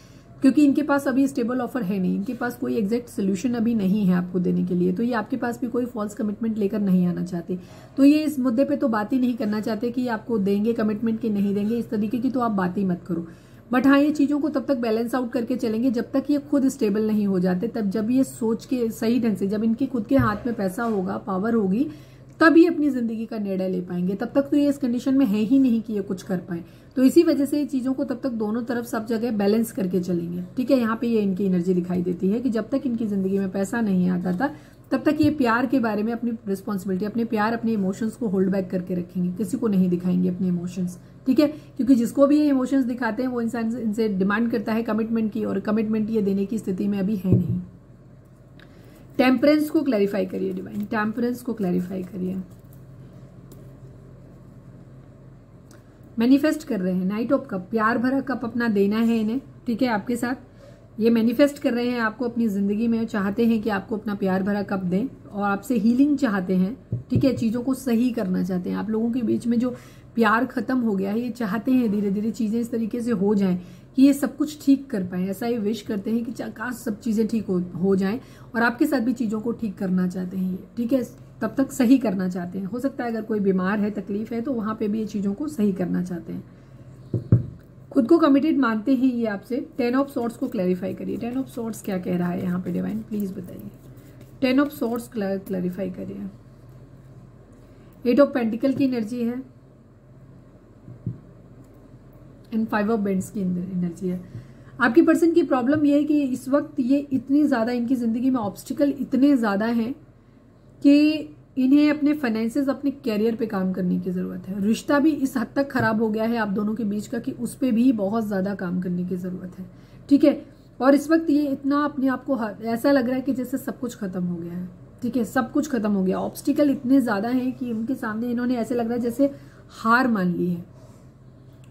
क्योंकि इनके पास अभी स्टेबल ऑफर है नहीं, इनके पास कोई एग्जैक्ट सोल्यूशन अभी नहीं है आपको देने के लिए, तो ये आपके पास भी कोई फॉल्स कमिटमेंट लेकर नहीं आना चाहते। तो ये इस मुद्दे पे तो बात ही नहीं करना चाहते कि आपको देंगे कमिटमेंट कि नहीं देंगे, इस तरीके की तो आप बात ही मत करो। बट हाँ, ये चीजों को तब तक बैलेंस आउट करके चलेंगे जब तक ये खुद स्टेबल नहीं हो जाते, तब जब ये सोच के सही ढंग से, जब इनके खुद के हाथ में पैसा होगा, पावर होगी, तब ये अपनी जिंदगी का निर्णय ले पाएंगे। तब तक तो ये इस कंडीशन में है ही नहीं कि ये कुछ कर पाए, तो इसी वजह से ये चीजों को तब तक दोनों तरफ सब जगह बैलेंस करके चलेंगे। ठीक है, यहाँ पे ये इनकी एनर्जी दिखाई देती है कि जब तक इनकी जिंदगी में पैसा नहीं आता था तब तक ये प्यार के बारे में, अपनी रिस्पॉन्सिबिलिटी, अपने प्यार, अपने इमोशंस को होल्ड बैक करके रखेंगे, किसी को नहीं दिखाएंगे अपने इमोशंस। ठीक है, क्योंकि जिसको भी ये इमोशंस दिखाते हैं वो इंसान इनसे डिमांड करता है कमिटमेंट की, और कमिटमेंट ये देने की स्थिति में अभी है नहीं। टेम्परेंस को क्लैरिफाई करिए डिवाइन, टेम्परेंस को क्लैरिफाई करिए। मैनिफेस्ट कर रहे हैं, नाइट ऑफ कप, प्यार भरा कप अपना देना है इन्हें। ठीक है, आपके साथ ये मैनिफेस्ट कर रहे हैं आपको अपनी जिंदगी में, चाहते हैं कि आपको अपना प्यार भरा कप दें, और आपसे हीलिंग चाहते हैं। ठीक है, चीजों को सही करना चाहते हैं। आप लोगों के बीच में जो प्यार खत्म हो गया है, ये चाहते हैं धीरे धीरे चीजें इस तरीके से हो जाएं कि ये सब कुछ ठीक कर पाए, ऐसा ये विश करते हैं कि काश सब चीजें ठीक हो जाएं, और आपके साथ भी चीजों को ठीक करना चाहते हैं ये। ठीक है, तब तक सही करना चाहते हैं। हो सकता है अगर कोई बीमार है, तकलीफ है, तो वहां पे भी ये चीजों को सही करना चाहते हैं। खुद को कमिटेड मानते हैं ये आपसे। 10 ऑफ सॉर्ड्स को क्लैरिफाई करिए। 10 ऑफ सॉर्ड्स क्या कह रहा है यहाँ पे डिवाइन, प्लीज बताइए। 10 ऑफ सॉर्ड्स क्लैरिफाई करिए। 8 ऑफ पेंटिकल की एनर्जी है एंड 5 ऑफ बेंड्स की एनर्जी है। आपके पर्सन की प्रॉब्लम ये है कि इस वक्त ये इतनी ज्यादा, इनकी जिंदगी में ऑब्स्टिकल इतने ज्यादा हैं कि इन्हें अपने फाइनेंसेस, अपने कैरियर पे काम करने की जरूरत है। रिश्ता भी इस हद तक खराब हो गया है आप दोनों के बीच का कि उस पे भी बहुत ज्यादा काम करने की जरूरत है, ठीक है। और इस वक्त ये इतना अपने आप को ऐसा लग रहा है कि जैसे सब कुछ खत्म हो गया है, ठीक है, सब कुछ खत्म हो गया। ऑब्स्टिकल इतने ज्यादा हैं कि उनके सामने इन्होंने ऐसे लग रहा है जैसे हार मान ली है।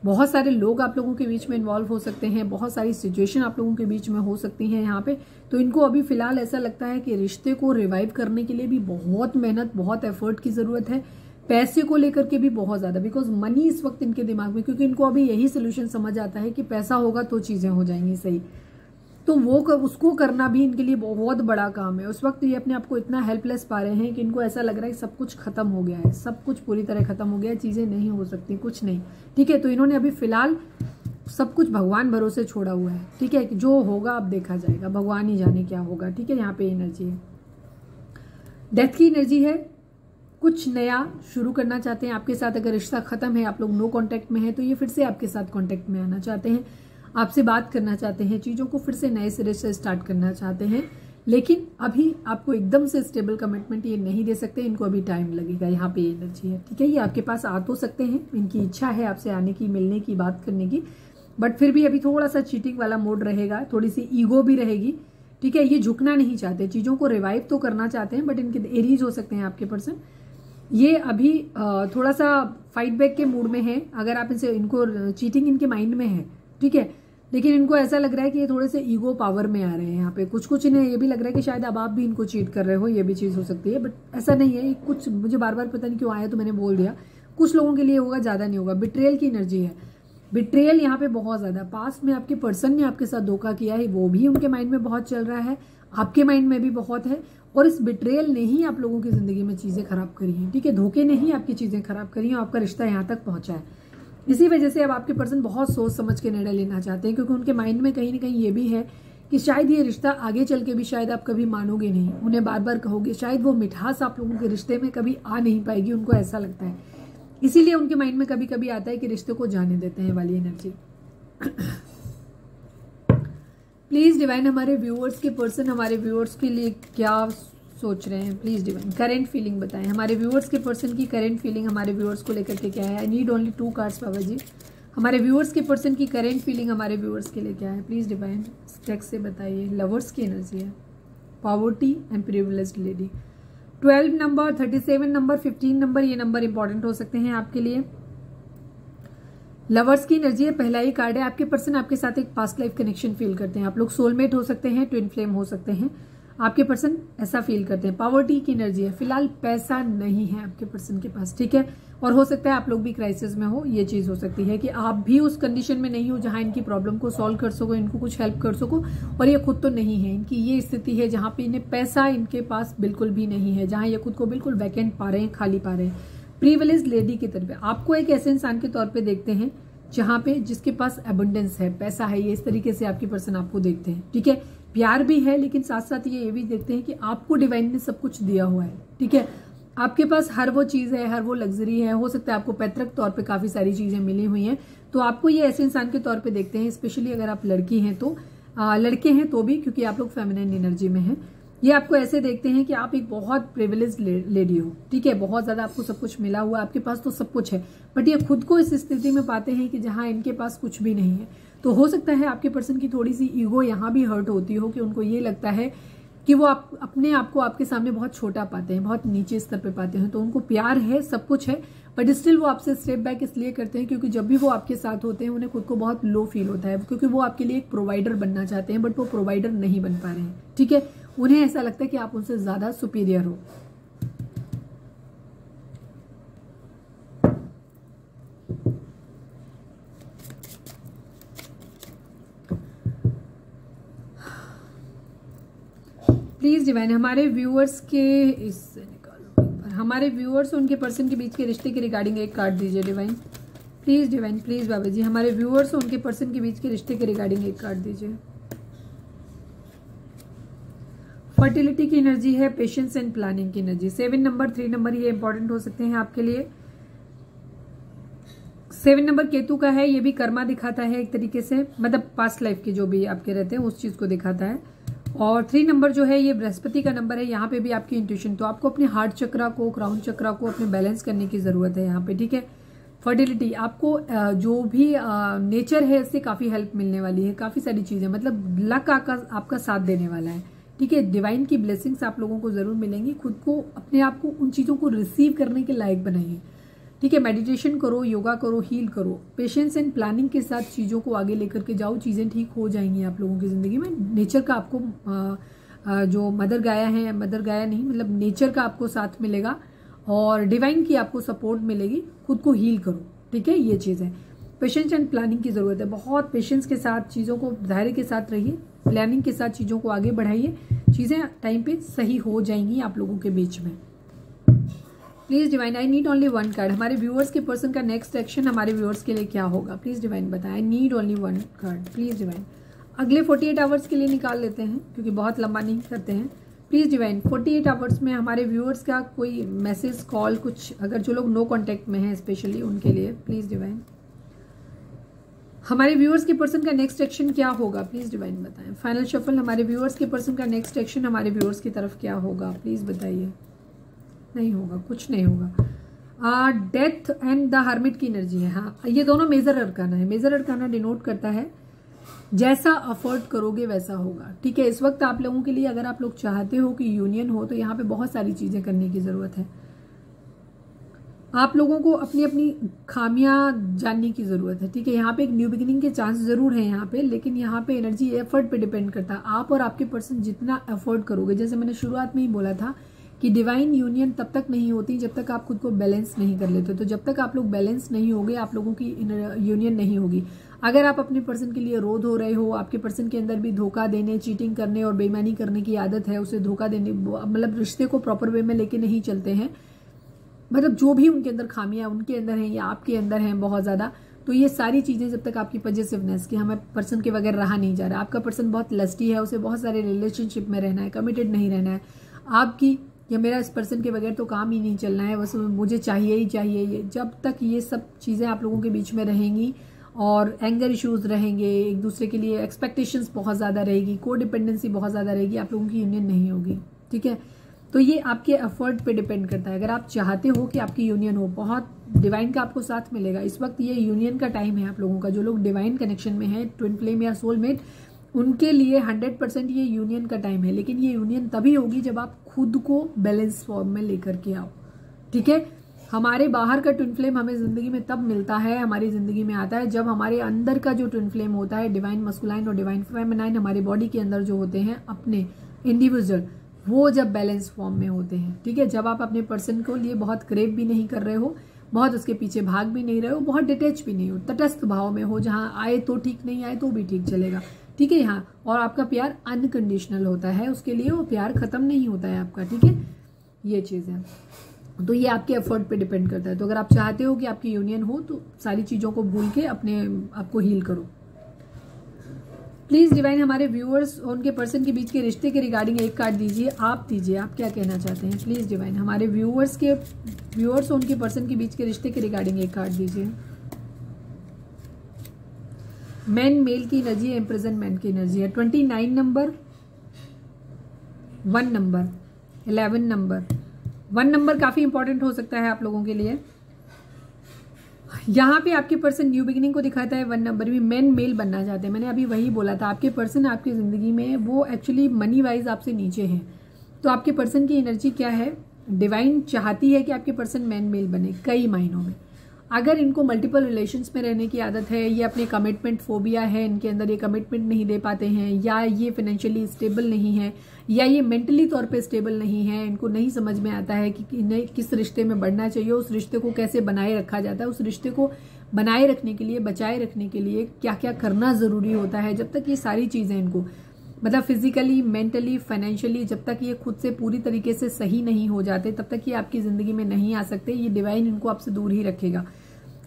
बहुत सारे लोग आप लोगों के बीच में इन्वॉल्व हो सकते हैं, बहुत सारी सिचुएशन आप लोगों के बीच में हो सकती हैं यहाँ पे। तो इनको अभी फिलहाल ऐसा लगता है कि रिश्ते को रिवाइव करने के लिए भी बहुत मेहनत, बहुत एफर्ट की जरूरत है। पैसे को लेकर के भी बहुत ज्यादा, बिकॉज मनी इस वक्त इनके दिमाग में, क्योंकि इनको अभी यही सोल्यूशन समझ आता है कि पैसा होगा तो चीजें हो जाएंगी सही। तो वो उसको करना भी इनके लिए बहुत बड़ा काम है। उस वक्त ये अपने आप को इतना हेल्पलेस पा रहे हैं कि इनको ऐसा लग रहा है कि सब कुछ खत्म हो गया है, सब कुछ पूरी तरह खत्म हो गया है, चीजें नहीं हो सकती, कुछ नहीं, ठीक है। तो इन्होंने अभी फिलहाल सब कुछ भगवान भरोसे छोड़ा हुआ है, ठीक है। जो होगा अब देखा जाएगा, भगवान ही जाने क्या होगा, ठीक है। यहाँ पे एनर्जी है, डेथ की एनर्जी है। कुछ नया शुरू करना चाहते हैं आपके साथ। अगर रिश्ता खत्म है, आप लोग नो कांटेक्ट में है, तो ये फिर से आपके साथ कांटेक्ट में आना चाहते हैं, आपसे बात करना चाहते हैं, चीजों को फिर से नए सिरे से स्टार्ट करना चाहते हैं। लेकिन अभी आपको एकदम से स्टेबल कमिटमेंट ये नहीं दे सकते, इनको अभी टाइम लगेगा। यहाँ पे एनर्जी है, ठीक है। ये आपके पास आ तो सकते हैं, इनकी इच्छा है आपसे आने की, मिलने की, बात करने की, बट फिर भी अभी थोड़ा सा चीटिंग वाला मोड रहेगा, थोड़ी सी ईगो भी रहेगी, ठीक है। ये झुकना नहीं चाहते, चीजों को रिवाइव तो करना चाहते हैं, बट इनके एरीज हो सकते हैं आपके पर्सन। ये अभी थोड़ा सा फाइट बैक के मूड में है। अगर आप इनसे, इनको चीटिंग इनके माइंड में है, ठीक है, लेकिन इनको ऐसा लग रहा है कि ये थोड़े से ईगो पावर में आ रहे हैं यहाँ पे। कुछ इन्हें ये भी लग रहा है कि शायद अब आप भी इनको चीट कर रहे हो, ये भी चीज हो सकती है, बट ऐसा नहीं है। कुछ मुझे बार बार पता नहीं क्यों आया, तो मैंने बोल दिया, कुछ लोगों के लिए होगा, ज्यादा नहीं होगा। बिट्रेयल की एनर्जी है, बिट्रेयल यहाँ पे बहुत ज्यादा। पास्ट में आपके पर्सन ने आपके साथ धोखा किया है, वो भी उनके माइंड में बहुत चल रहा है, आपके माइंड में भी बहुत है। और इस बिट्रेयल ने ही आप लोगों की जिंदगी में चीजें खराब करी हैं, ठीक है। धोखे ने ही आपकी चीजें खराब करी हैं, आपका रिश्ता यहाँ तक पहुंचा है। इसी वजह से अब आपके पर्सन बहुत सोच समझ के निर्णय लेना चाहते हैं, क्योंकि उनके माइंड में कहीं ना कहीं ये भी है कि शायद ये रिश्ता आगे चल के भी शायद आप कभी मानोगे नहीं, उन्हें बार बार कहोगे, शायद वो मिठास आप लोगों के रिश्ते में कभी आ नहीं पाएगी, उनको ऐसा लगता है। इसीलिए उनके माइंड में कभी कभी आता है कि रिश्ते को जाने देते हैं वाली एनर्जी। प्लीज डिवाइन, हमारे व्यूअर्स के पर्सन हमारे व्यूअर्स के लिए क्या सोच रहे हैं, प्लीज डिवाइन करंट फीलिंग बताएं। हमारे व्यूअर्स के पर्सन की करंट फीलिंग हमारे व्यूअर्स को लेकर के क्या है। आई नीड ओनली 2 कार्ड्स बाबा जी। हमारे व्यूअर्स के पर्सन की करंट फीलिंग हमारे व्यूअर्स के लिए क्या है, प्लीज डिवाइन टेक्स्ट से बताइए। लवर्स की एनर्जी है, poverty and privileged lady. 12 number, 37 number, 15 number, ये नंबर इंपॉर्टेंट हो सकते हैं आपके लिए। लवर्स की एनर्जी है, पहला ही कार्ड है। आपके पर्सन आपके साथ एक पास्ट लाइफ कनेक्शन फील करते हैं, आप लोग सोलमेट हो सकते हैं, ट्विन फ्लेम हो सकते हैं, आपके पर्सन ऐसा फील करते हैं। पॉवर्टी की एनर्जी है, फिलहाल पैसा नहीं है आपके पर्सन के पास, ठीक है। और हो सकता है आप लोग भी क्राइसिस में हो, ये चीज हो सकती है कि आप भी उस कंडीशन में नहीं हो जहां इनकी प्रॉब्लम को सॉल्व कर सको, इनको कुछ हेल्प कर सको। और ये खुद तो नहीं है, इनकी ये स्थिति है जहां पे इन्हें पैसा इनके पास बिल्कुल भी नहीं है, जहां ये खुद को बिल्कुल वैकेंट पा रहे हैं, खाली पा रहे हैं। प्रिविलेज लेडी की तरफ आपको एक ऐसे इंसान के तौर पर देखते हैं जहां पे जिसके पास एबंडेंस है, पैसा है, ये इस तरीके से आपके पर्सन आपको देखते हैं, ठीक है। प्यार भी है, लेकिन साथ साथ ये भी देखते हैं कि आपको डिवाइन ने सब कुछ दिया हुआ है, ठीक है। आपके पास हर वो चीज है, हर वो लग्जरी है, हो सकता है आपको पैतृक तौर पे काफी सारी चीजें मिली हुई हैं, तो आपको ये ऐसे इंसान के तौर पे देखते हैं। स्पेशली अगर आप लड़की हैं तो, लड़के हैं तो भी, क्योंकि आप लोग फेमिनिन एनर्जी में हैं, ये आपको ऐसे देखते हैं कि आप एक बहुत प्रिविलेज लेडी हो, ठीक है। बहुत ज्यादा आपको सब कुछ मिला हुआ है, आपके पास तो सब कुछ है, बट ये खुद को इस स्थिति में पाते हैं कि जहां इनके पास कुछ भी नहीं है। तो हो सकता है आपके पर्सन की थोड़ी सी ईगो यहाँ भी हर्ट होती हो, कि उनको ये लगता है कि वो अपने आप को आपके सामने बहुत छोटा पाते हैं, बहुत नीचे स्तर पे पाते हैं। तो उनको प्यार है, सब कुछ है, बट स्टिल वो आपसे स्टेप बैक इसलिए करते हैं क्योंकि जब भी वो आपके साथ होते हैं उन्हें खुद को बहुत लो फील होता है, क्योंकि वो आपके लिए एक प्रोवाइडर बनना चाहते हैं, बट वो प्रोवाइडर नहीं बन पा रहे हैं, ठीक है। उन्हें ऐसा लगता है कि आप उनसे ज्यादा सुपीरियर हो। प्लीज डिवाइन, हमारे व्यूअर्स के इससे निकालो, हमारे व्यूअर्स उनके पर्सन के बीच के रिश्ते के रिगार्डिंग एक कार्ड दीजिए डिवाइन। प्लीज डिवाइन, प्लीज बाबा जी, हमारे व्यूअर्स उनके पर्सन के बीच के रिश्ते के रिगार्डिंग एक कार्ड दीजिए। फर्टिलिटी की एनर्जी है, पेशेंस एंड प्लानिंग की एनर्जी। 7 नंबर, 3 नंबर, ये इंपॉर्टेंट हो सकते हैं आपके लिए। 7 नंबर केतु का है, ये भी कर्मा दिखाता है एक तरीके से, मतलब पास्ट लाइफ के जो भी आपके रहते हैं उस चीज को दिखाता है। और 3 नंबर जो है ये बृहस्पति का नंबर है, यहाँ पे भी आपकी इंट्यूशन, तो आपको अपने हार्ट चक्रा को, क्राउन चक्रा को अपने बैलेंस करने की जरूरत है यहाँ पे, ठीक है। फर्टिलिटी, आपको जो भी नेचर है इससे काफी हेल्प मिलने वाली है, काफी सारी चीजें, मतलब लक आपका साथ देने वाला है, ठीक है। डिवाइन की ब्लेसिंग्स आप लोगों को जरूर मिलेंगी। खुद को, अपने आप को उन चीजों को रिसीव करने के लायक बनाइए, ठीक है। मेडिटेशन करो, योगा करो, हील करो, पेशेंस एंड प्लानिंग के साथ चीजों को आगे लेकर के जाओ, चीजें ठीक हो जाएंगी आप लोगों की जिंदगी में। नेचर का आपको जो मदर गाया है, मदर गाया नहीं मतलब नेचर का आपको साथ मिलेगा और डिवाइन की आपको सपोर्ट मिलेगी। खुद को हील करो, ठीक है, ये चीज है। पेशेंस एंड प्लानिंग की जरूरत है, बहुत पेशेंस के साथ चीजों को, धैर्य के साथ रहिए, प्लानिंग के साथ चीजों को आगे बढ़ाइए, चीजें टाइम पे सही हो जाएंगी आप लोगों के बीच में। Please divine, I need only 1 card. हमारे व्यूअर्स के पर्सन का नेक्स्ट एक्शन हमारे व्यूअर्स के लिए क्या होगा, प्लीज डिवाइन बताएं। आई need only 1 card, please divine. अगले 48 आवर्स के लिए निकाल लेते हैं क्योंकि बहुत लंबा नहीं करते हैं। प्लीज डिवाइन, 48 आवर्स में हमारे व्यूअर्स का कोई मैसेज, कॉल, कुछ, अगर जो लोग नो कांटेक्ट में हैं स्पेशली उनके लिए, प्लीज डिवाइन। हमारे व्यूअर्स के पर्सन का नेक्स्ट एक्शन क्या होगा, प्लीज डिवाइन बताएं। फाइनल शफल, हमारे व्यूअर्स के पर्सन का नेक्स्ट एक्शन हमारे व्यूअर्स की तरफ क्या होगा, प्लीज बताइए। नहीं होगा, कुछ नहीं होगा। डेथ एंड द हर्मिट की एनर्जी है। हाँ, ये दोनों मेजर अरकाना है। मेजर अरकाना डिनोट करता है जैसा अफोर्ड करोगे वैसा होगा, ठीक है। इस वक्त आप लोगों के लिए, अगर आप लोग चाहते हो कि यूनियन हो, तो यहाँ पे बहुत सारी चीजें करने की जरूरत है। आप लोगों को अपनी अपनी खामियां जानने की जरूरत है, ठीक है। यहाँ पे एक न्यू बिगिनिंग के चांस जरूर है यहाँ पे, लेकिन यहाँ पे एनर्जी एफर्ट पे डिपेंड करता है। आप और आपके पर्सन जितना एफर्ट करोगे, जैसे मैंने शुरुआत में ही बोला था कि डिवाइन यूनियन तब तक नहीं होती जब तक आप खुद को बैलेंस नहीं कर लेते। तो जब तक आप लोग बैलेंस नहीं होगे, आप लोगों की यूनियन नहीं होगी। अगर आप अपने पर्सन के लिए रोध हो रहे हो, आपके पर्सन के अंदर भी धोखा देने, चीटिंग करने और बेईमानी करने की आदत है, उसे धोखा देने, मतलब रिश्ते को प्रॉपर वे में लेके नहीं चलते हैं, मतलब जो भी उनके अंदर खामियां उनके अंदर हैं या आपके अंदर हैं बहुत ज्यादा, तो ये सारी चीजें जब तक आपकी पॉजिटिवनेस कि हमें पर्सन के बगैर रहा नहीं जा रहा, आपका पर्सन बहुत लस्टी है, उसे बहुत सारे रिलेशनशिप में रहना है, कमिटेड नहीं रहना है, आपकी या मेरा इस पर्सन के बगैर तो काम ही नहीं चलना है, बस मुझे चाहिए ही चाहिए ये, जब तक ये सब चीजें आप लोगों के बीच में रहेंगी और एंगर इश्यूज रहेंगे, एक दूसरे के लिए एक्सपेक्टेशंस बहुत ज्यादा रहेगी, को डिपेंडेंसी बहुत ज्यादा रहेगी, आप लोगों की यूनियन नहीं होगी, ठीक है। तो ये आपके एफर्ट पे डिपेंड करता है। अगर आप चाहते हो कि आपकी यूनियन हो, बहुत डिवाइन का आपको साथ मिलेगा। इस वक्त ये यूनियन का टाइम है आप लोगों का। जो लोग डिवाइन कनेक्शन में है, ट्विन फ्लेम या सोलमेट, उनके लिए 100% ये यूनियन का टाइम है। लेकिन ये यूनियन तभी होगी जब आप खुद को बैलेंस फॉर्म में लेकर के आओ, ठीक है। हमारे बाहर का ट्विन फ्लेम हमें जिंदगी में तब मिलता है, हमारी जिंदगी में आता है, जब हमारे अंदर का जो ट्विन फ्लेम होता है, डिवाइन मस्कुलाइन और डिवाइन फेमिनाइन, हमारे बॉडी के अंदर जो होते हैं अपने इंडिविजुअल, वो जब बैलेंस फॉर्म में होते हैं, ठीक है। जब आप अपने पर्सन को लिए बहुत क्रेव भी नहीं कर रहे हो, बहुत उसके पीछे भाग भी नहीं रहे हो, बहुत डिटेच भी नहीं हो, तटस्थ भाव में हो, जहां आए तो ठीक, नहीं आए तो भी ठीक चलेगा, ठीक है। यहाँ और आपका प्यार अनकंडीशनल होता है उसके लिए, वो प्यार खत्म नहीं होता है आपका, ठीक है। ये चीज है, तो ये आपके एफर्ट पे डिपेंड करता है। तो अगर आप चाहते हो कि आपकी यूनियन हो, तो सारी चीजों को भूल के अपने आपको हील करो। प्लीज डिवाइन, हमारे व्यूअर्स और उनके पर्सन के बीच के रिश्ते के रिगार्डिंग एक कार्ड दीजिए। आप दीजिए, आप क्या कहना चाहते हैं। प्लीज डिवाइन, हमारे व्यूअर्स और उनके पर्सन के बीच के रिश्ते के रिगार्डिंग एक कार्ड दीजिए। मैन मेल की एनर्जी है, इम्प्रिजनमेंट की एनर्जी है। 29 नंबर, 1 नंबर, 11 नंबर। 1 नंबर काफी इंपॉर्टेंट हो सकता है आप लोगों के लिए। यहाँ पे आपके पर्सन न्यू बिगिनिंग को दिखाता है। 1 नंबर भी मैन मेल बनना चाहते हैं। मैंने अभी वही बोला था, आपके पर्सन आपकी जिंदगी में वो एक्चुअली मनी वाइज आपसे नीचे हैं। तो आपके पर्सन की एनर्जी क्या है, डिवाइन चाहती है कि आपके पर्सन मैन मेल बने कई मायनों में। अगर इनको मल्टीपल रिलेशंस में रहने की आदत है, ये अपने कमिटमेंट फोबिया है इनके अंदर, ये कमिटमेंट नहीं दे पाते हैं, या ये फाइनेंशियली स्टेबल नहीं है, या ये मेंटली तौर पे स्टेबल नहीं है, इनको नहीं समझ में आता है कि इन्हें किस रिश्ते में बढ़ना चाहिए, उस रिश्ते को कैसे बनाए रखा जाता है, उस रिश्ते को बनाए रखने के लिए, बचाए रखने के लिए क्या क्या करना जरूरी होता है। जब तक ये सारी चीजें इनको, मतलब फिजिकली, मेंटली, फाइनेंशियली, जब तक ये खुद से पूरी तरीके से सही नहीं हो जाते, तब तक ये आपकी जिंदगी में नहीं आ सकते। ये डिवाइन इनको आपसे दूर ही रखेगा।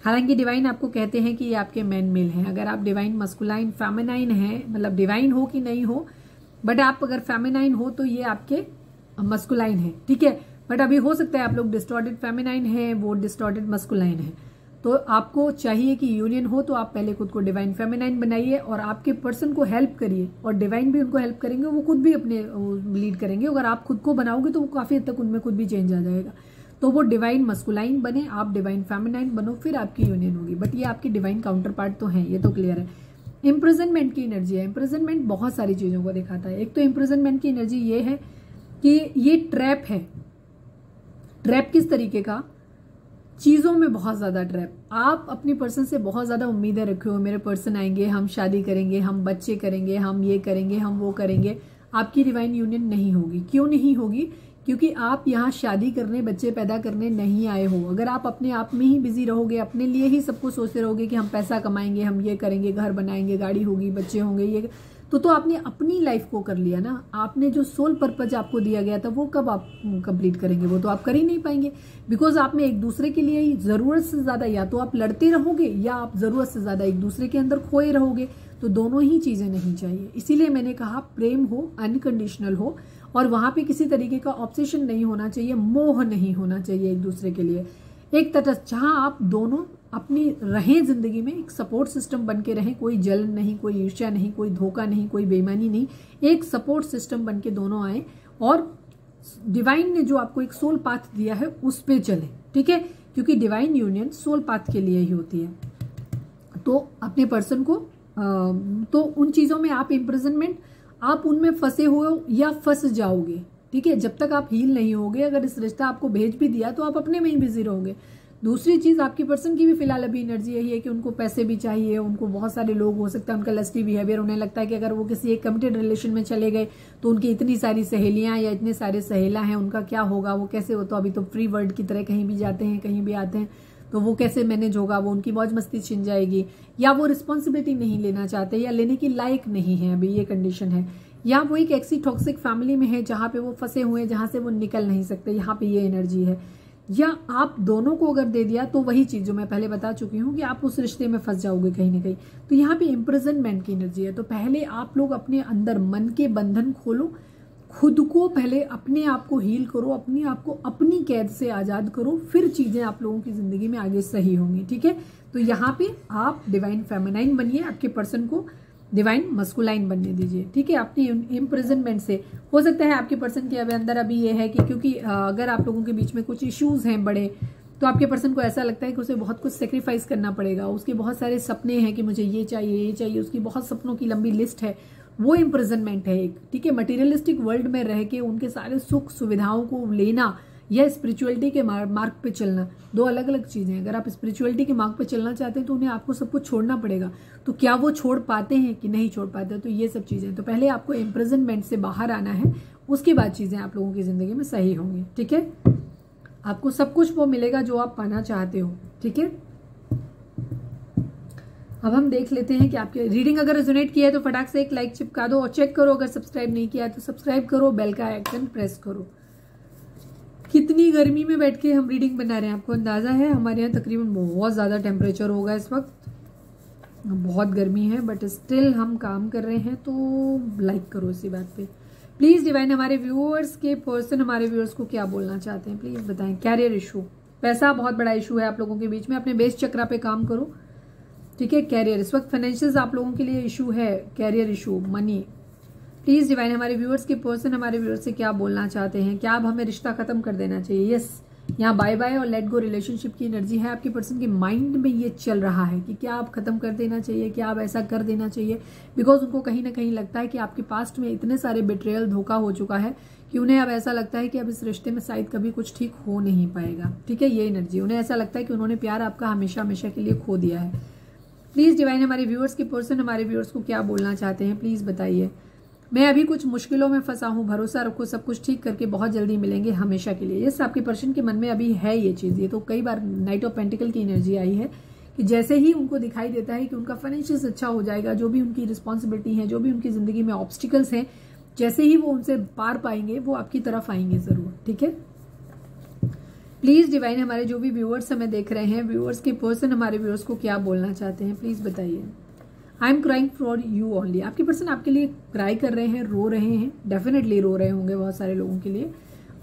हालांकि डिवाइन आपको कहते हैं कि ये आपके मैन मेल हैं। अगर आप डिवाइन मस्कुलाइन फेमिनाइन हैं, मतलब डिवाइन हो कि नहीं हो, बट आप अगर फेमिनाइन हो तो ये आपके मस्कुलाइन है, ठीक है। बट अभी हो सकता है आप लोग डिस्टॉर्टेड फेमिनाइन है, वो डिस्टॉर्टेड मस्कुलाइन है। तो आपको चाहिए कि यूनियन हो तो आप पहले खुद को डिवाइन फेमिनाइन बनाइए और आपके पर्सन को हेल्प करिए, और डिवाइन भी उनको हेल्प करेंगे, वो खुद भी अपने लीड करेंगे। अगर आप खुद को बनाओगे तो वो काफी हद तक उनमें खुद भी चेंज आ जाएगा। तो वो डिवाइन मस्कुलाइन बने, आप डिवाइन फेमिनाइन बनो, फिर आपकी यूनियन होगी। बट ये आपकी डिवाइन काउंटर पार्ट तो है, ये तो क्लियर है। इम्प्रिजनमेंट की एनर्जी है। इम्प्रिजनमेंट बहुत सारी चीजों को दिखाता है। एक तो इम्प्रिजनमेंट की एनर्जी ये है कि ये ट्रैप है। ट्रैप किस तरीके का? चीजों में बहुत ज्यादा ट्रैप। आप अपनी पर्सन से बहुत ज्यादा उम्मीदें रखे हो, मेरे पर्सन आएंगे, हम शादी करेंगे, हम बच्चे करेंगे, हम ये करेंगे, हम वो करेंगे। आपकी डिवाइन यूनियन नहीं होगी। क्यों नहीं होगी? क्योंकि आप यहाँ शादी करने, बच्चे पैदा करने नहीं आए हो। अगर आप अपने आप में ही बिजी रहोगे, अपने लिए ही सब कुछ सोचते रहोगे कि हम पैसा कमाएंगे, हम ये करेंगे, घर बनाएंगे, गाड़ी होगी, बच्चे होंगे, ये तो आपने अपनी लाइफ को कर लिया ना। आपने जो सोल पर्पज आपको दिया गया था वो कब आप कंप्लीट करेंगे? वो तो आप कर ही नहीं पाएंगे, बिकॉज आप में एक दूसरे के लिए ही जरूरत से ज्यादा या तो आप लड़ते रहोगे या आप जरूरत से ज्यादा एक दूसरे के अंदर खोए रहोगे। तो दोनों ही चीजें नहीं चाहिए। इसीलिए मैंने कहा प्रेम हो, अनकंडीशनल हो, और वहां पे किसी तरीके का ऑब्सेशन नहीं होना चाहिए, मोह नहीं होना चाहिए एक दूसरे के लिए। एक तटस्थ, जहां आप दोनों अपनी रहें जिंदगी में, एक सपोर्ट सिस्टम बन के रहें। कोई जलन नहीं, कोई ईर्ष्या नहीं, कोई धोखा नहीं, कोई बेईमानी नहीं। एक सपोर्ट सिस्टम बन के दोनों आए और डिवाइन ने जो आपको एक सोल पाथ दिया है उस पे चले, ठीक है? क्योंकि डिवाइन यूनियन सोल पाथ के लिए ही होती है। तो अपने पर्सन को तो उन चीजों में आप इम्प्रिजनमेंट, आप उनमें फंसे हो या फंस जाओगे, ठीक है? जब तक आप हील नहीं होगे, अगर इस रिश्ता आपको भेज भी दिया तो आप अपने में ही बिजी रहोगे। दूसरी चीज, आपकी पर्सन की भी फिलहाल अभी एनर्जी यही है कि उनको पैसे भी चाहिए, उनको बहुत सारे लोग, हो सकता है उनका लस्टी बिहेवियर, उन्हें लगता है कि अगर वो किसी एक कमिटेड रिलेशन में चले गए तो उनकी इतनी सारी सहेलियां या इतने सारे सहेला हैं, उनका क्या होगा, वो कैसे हो, तो अभी तो फ्री वर्ल्ड की तरह कहीं भी जाते हैं, कहीं भी आते हैं, तो वो कैसे मैनेज होगा, वो उनकी मौज मस्ती छिन जाएगी, या वो रिस्पॉन्सिबिलिटी नहीं लेना चाहते या लेने की लायक नहीं है, अभी ये कंडीशन है। या वो एक एक्सी टॉक्सिक फैमिली में है जहां पे वो फंसे हुए हैं, जहां से वो निकल नहीं सकते, यहाँ पे ये एनर्जी है। या आप दोनों को अगर दे दिया तो वही चीज जो मैं पहले बता चुकी हूँ कि आप उस रिश्ते में फंस जाओगे कहीं ना कहीं। तो यहाँ पे इम्प्रिजनमेंट की एनर्जी है। तो पहले आप लोग अपने अंदर मन के बंधन खोलो, खुद को पहले अपने आप को हील करो, अपने आप को अपनी कैद से आजाद करो, फिर चीजें आप लोगों की जिंदगी में आगे सही होंगी, ठीक है? तो यहाँ पे आप डिवाइन फेमिनाइन बनिए, आपके पर्सन को डिवाइन मस्कुलाइन बनने दीजिए, ठीक है? अपनी इम्प्रिजनमेंट से हो सकता है आपके पर्सन के अंदर अभी ये है कि क्योंकि अगर आप लोगों के बीच में कुछ इश्यूज हैं बड़े, तो आपके पर्सन को ऐसा लगता है कि उसे बहुत कुछ सेक्रीफाइस करना पड़ेगा, उसके बहुत सारे सपने हैं कि मुझे ये चाहिए, ये चाहिए, उसकी बहुत सपनों की लंबी लिस्ट है। वो इम्प्रिजनमेंट है एक, ठीक है? मटेरियलिस्टिक वर्ल्ड में रह के उनके सारे सुख सुविधाओं को लेना या स्पिरिचुअलिटी के मार्ग पे चलना, दो अलग अलग चीजें हैं। अगर आप स्पिरिचुअलिटी के मार्ग पे चलना चाहते हैं तो उन्हें आपको सब कुछ छोड़ना पड़ेगा। तो क्या वो छोड़ पाते हैं कि नहीं छोड़ पाते? तो ये सब चीजें, तो पहले आपको इम्प्रिजनमेंट से बाहर आना है, उसके बाद चीजें आप लोगों की जिंदगी में सही होंगी, ठीक है? आपको सब कुछ वो मिलेगा जो आप पाना चाहते हो, ठीक है? अब हम देख लेते हैं कि आपकी रीडिंग अगर रेजोनेट किया है तो फटाक से एक लाइक चिपका दो और चेक करो, अगर सब्सक्राइब नहीं किया है तो सब्सक्राइब करो, बेल का आइकन प्रेस करो। कितनी गर्मी में बैठ के हम रीडिंग बना रहे हैं, आपको अंदाजा है? हमारे यहाँ तकरीबन बहुत ज्यादा टेम्परेचर होगा इस वक्त, बहुत गर्मी है, बट स्टिल हम काम कर रहे हैं। तो लाइक करो इसी बात पे प्लीज। डिवाइन हमारे व्यूअर्स के पर्सन हमारे व्यूअर्स को क्या बोलना चाहते हैं प्लीज बताएं। कैरियर इशू, पैसा बहुत बड़ा इशू है आप लोगों के बीच में, अपने बेस चक्रा पे काम करो, ठीक है? कैरियर, इस वक्त फाइनेंशियल आप लोगों के लिए इशू है, career issue, money. Please divine हमारे व्यूअर्स के पर्सन हमारे व्यूअर्स से क्या बोलना चाहते हैं। क्या अब हमें रिश्ता खत्म कर देना चाहिए? यस, यहाँ बाय बाय और लेट गो रिलेशनशिप की एनर्जी है। आपके पर्सन के माइंड में ये चल रहा है कि क्या आप खत्म कर देना चाहिए, क्या आप ऐसा कर देना चाहिए, बिकॉज उनको कहीं ना कहीं लगता है कि आपके पास्ट में इतने सारे बिट्रेयल, धोखा हो चुका है कि उन्हें अब ऐसा लगता है कि अब इस रिश्ते में शायद कभी कुछ ठीक हो नहीं पाएगा, ठीक है? ये एनर्जी, उन्हें ऐसा लगता है कि उन्होंने प्यार आपका हमेशा हमेशा के लिए खो दिया है। प्लीज डिवाइन हमारे व्यूअर्स के पर्सन हमारे व्यूअर्स को क्या बोलना चाहते हैं प्लीज बताइए। मैं अभी कुछ मुश्किलों में फंसा हूं, भरोसा रखो, सब कुछ ठीक करके बहुत जल्दी मिलेंगे हमेशा के लिए। यस, आपके पर्सन के मन में अभी है ये चीज। ये तो कई बार नाइट ऑफ पेंटिकल की एनर्जी आई है कि जैसे ही उनको दिखाई देता है कि उनका फाइनेंशियल्स अच्छा हो जाएगा, जो भी उनकी रिस्पॉन्सिबिलिटी है, जो भी उनकी जिंदगी में ऑब्स्टिकल्स हैं, जैसे ही वो उनसे पार पाएंगे वो आपकी तरफ आएंगे जरूर, ठीक है? प्लीज डिवाइन हमारे जो भी व्यूअर्स हमें देख रहे हैं, व्यूअर्स के पर्सन हमारे व्यूअर्स को क्या बोलना चाहते हैं प्लीज बताइए। I am crying for you only. आपके पर्सन आपके लिए क्राई कर रहे हैं, रो रहे हैं, डेफिनेटली रो रहे होंगे बहुत सारे लोगों के लिए,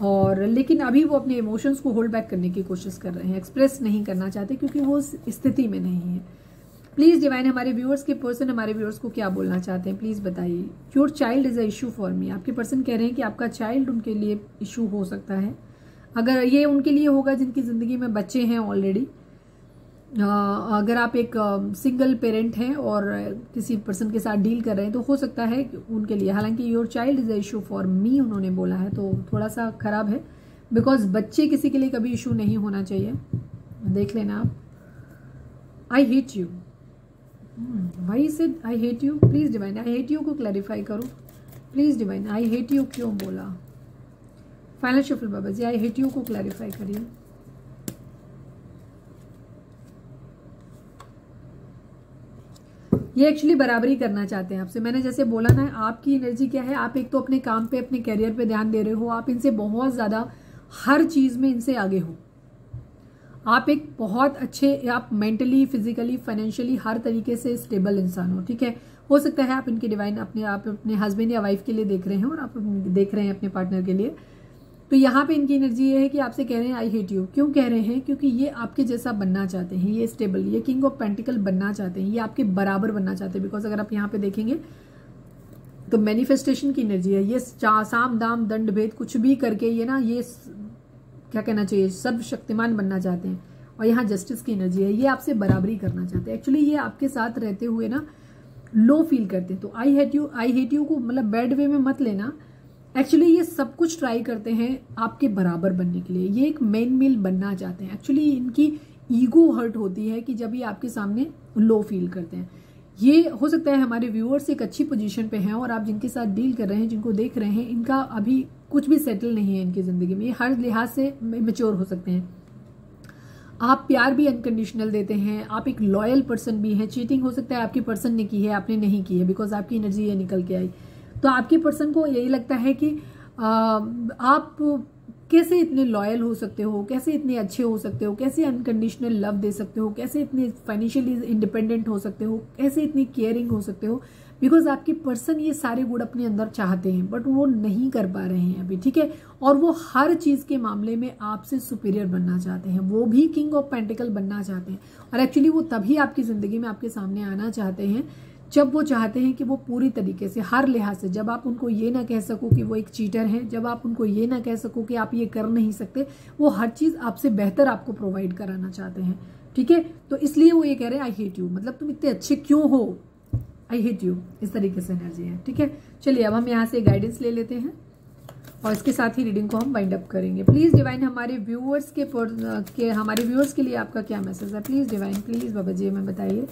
और लेकिन अभी वो अपने इमोशंस को होल्ड बैक करने की कोशिश कर रहे हैं, एक्सप्रेस नहीं करना चाहते क्योंकि वो उस स्थिति में नहीं है। प्लीज डिवाइन हमारे व्यूअर्स के पर्सन हमारे व्यूअर्स को क्या बोलना चाहते हैं, प्लीज बताइए। Your child is a issue for me. आपके पर्सन कह रहे हैं कि आपका चाइल्ड उनके लिए इशू हो सकता है। अगर ये उनके लिए होगा जिनकी जिंदगी में बच्चे हैं ऑलरेडी। अगर आप एक सिंगल पेरेंट हैं और किसी पर्सन के साथ डील कर रहे हैं तो हो सकता है उनके लिए। हालांकि your child is a issue for me उन्होंने बोला है, तो थोड़ा सा खराब है बिकॉज बच्चे किसी के लिए कभी इशू नहीं होना चाहिए। देख लेना आप। I hate you. Why said I hate you? Please divine I hate you को क्लैरिफाई करो please divine. I hate you क्यों बोला? Final shuffle Baba ji, I hate you को क्लैरिफाई करिए। ये एक्चुअली बराबरी करना चाहते हैं आपसे। मैंने जैसे बोला ना, आपकी एनर्जी क्या है, आप एक तो अपने काम पे अपने कैरियर पे ध्यान दे रहे हो, आप इनसे बहुत ज्यादा हर चीज में इनसे आगे हो। आप एक बहुत अच्छे, आप मेंटली फिजिकली फाइनेंशियली हर तरीके से स्टेबल इंसान हो, ठीक है। हो सकता है आप इनके डिवाइन अपने हस्बैंड या वाइफ के लिए देख रहे हैं और आप देख रहे हैं अपने पार्टनर के लिए। तो यहाँ पे इनकी एनर्जी ये है कि आपसे कह रहे हैं आई हेट यू। क्यों कह रहे हैं? क्योंकि ये आपके जैसा बनना चाहते हैं, ये स्टेबल, ये किंग ऑफ पेंटिकल बनना चाहते हैं, ये आपके बराबर बनना चाहते हैं। बिकॉज अगर आप यहाँ पे देखेंगे तो मैनिफेस्टेशन की एनर्जी है। ये साम दाम दंड भेद कुछ भी करके ये ना, ये क्या कहना चाहिए, सर्वशक्तिमान बनना चाहते हैं। और यहाँ जस्टिस की एनर्जी है, ये आपसे बराबरी करना चाहते हैं। एक्चुअली ये आपके साथ रहते हुए ना लो फील करते हैं। तो आई हेट यू को मतलब बैड वे में मत लेना। एक्चुअली ये सब कुछ ट्राई करते हैं आपके बराबर बनने के लिए। ये एक मेन मील बनना चाहते हैं। एक्चुअली इनकी ईगो हर्ट होती है कि जब ये आपके सामने लो फील करते हैं। ये हो सकता है हमारे व्यूअर्स एक अच्छी पोजीशन पे हैं और आप जिनके साथ डील कर रहे हैं, जिनको देख रहे हैं, इनका अभी कुछ भी सेटल नहीं है इनकी जिंदगी में। ये हर लिहाज से मैच्योर हो सकते हैं। आप प्यार भी अनकंडीशनल देते हैं, आप एक लॉयल पर्सन भी हैं। चीटिंग हो सकता है आपके पर्सन ने की है, आपने नहीं की है, बिकॉज आपकी एनर्जी ये निकल के आई। तो आपके पर्सन को यही लगता है कि आप कैसे इतने लॉयल हो सकते हो, कैसे इतने अच्छे हो सकते हो, कैसे अनकंडीशनल लव दे सकते हो, कैसे इतने फाइनेंशियली इंडिपेंडेंट हो सकते हो, कैसे इतनी केयरिंग हो सकते हो। बिकॉज आपके पर्सन ये सारे गुण अपने अंदर चाहते हैं बट वो नहीं कर पा रहे हैं अभी, ठीक है। और वो हर चीज के मामले में आपसे सुपीरियर बनना चाहते हैं। वो भी किंग ऑफ पेंटिकल बनना चाहते हैं। और एक्चुअली वो तभी आपकी जिंदगी में आपके सामने आना चाहते हैं जब वो चाहते हैं कि वो पूरी तरीके से हर लिहाज से, जब आप उनको ये ना कह सको कि वो एक चीटर है, जब आप उनको ये ना कह सको कि आप ये कर नहीं सकते, वो हर चीज आपसे बेहतर आपको प्रोवाइड कराना चाहते हैं, ठीक है। तो इसलिए वो ये कह रहे हैं आई हेट यू, मतलब तुम इतने अच्छे क्यों हो, आई हेट यू, इस तरीके से एनर्जी है, ठीक है। चलिए अब हम यहाँ से गाइडेंस ले लेते हैं और इसके साथ ही रीडिंग को हम वाइंड अप करेंगे। प्लीज डिवाइन हमारे व्यूअर्स के लिए आपका क्या मैसेज है? प्लीज डिवाइन, प्लीज बाबा जी हमें बताइए।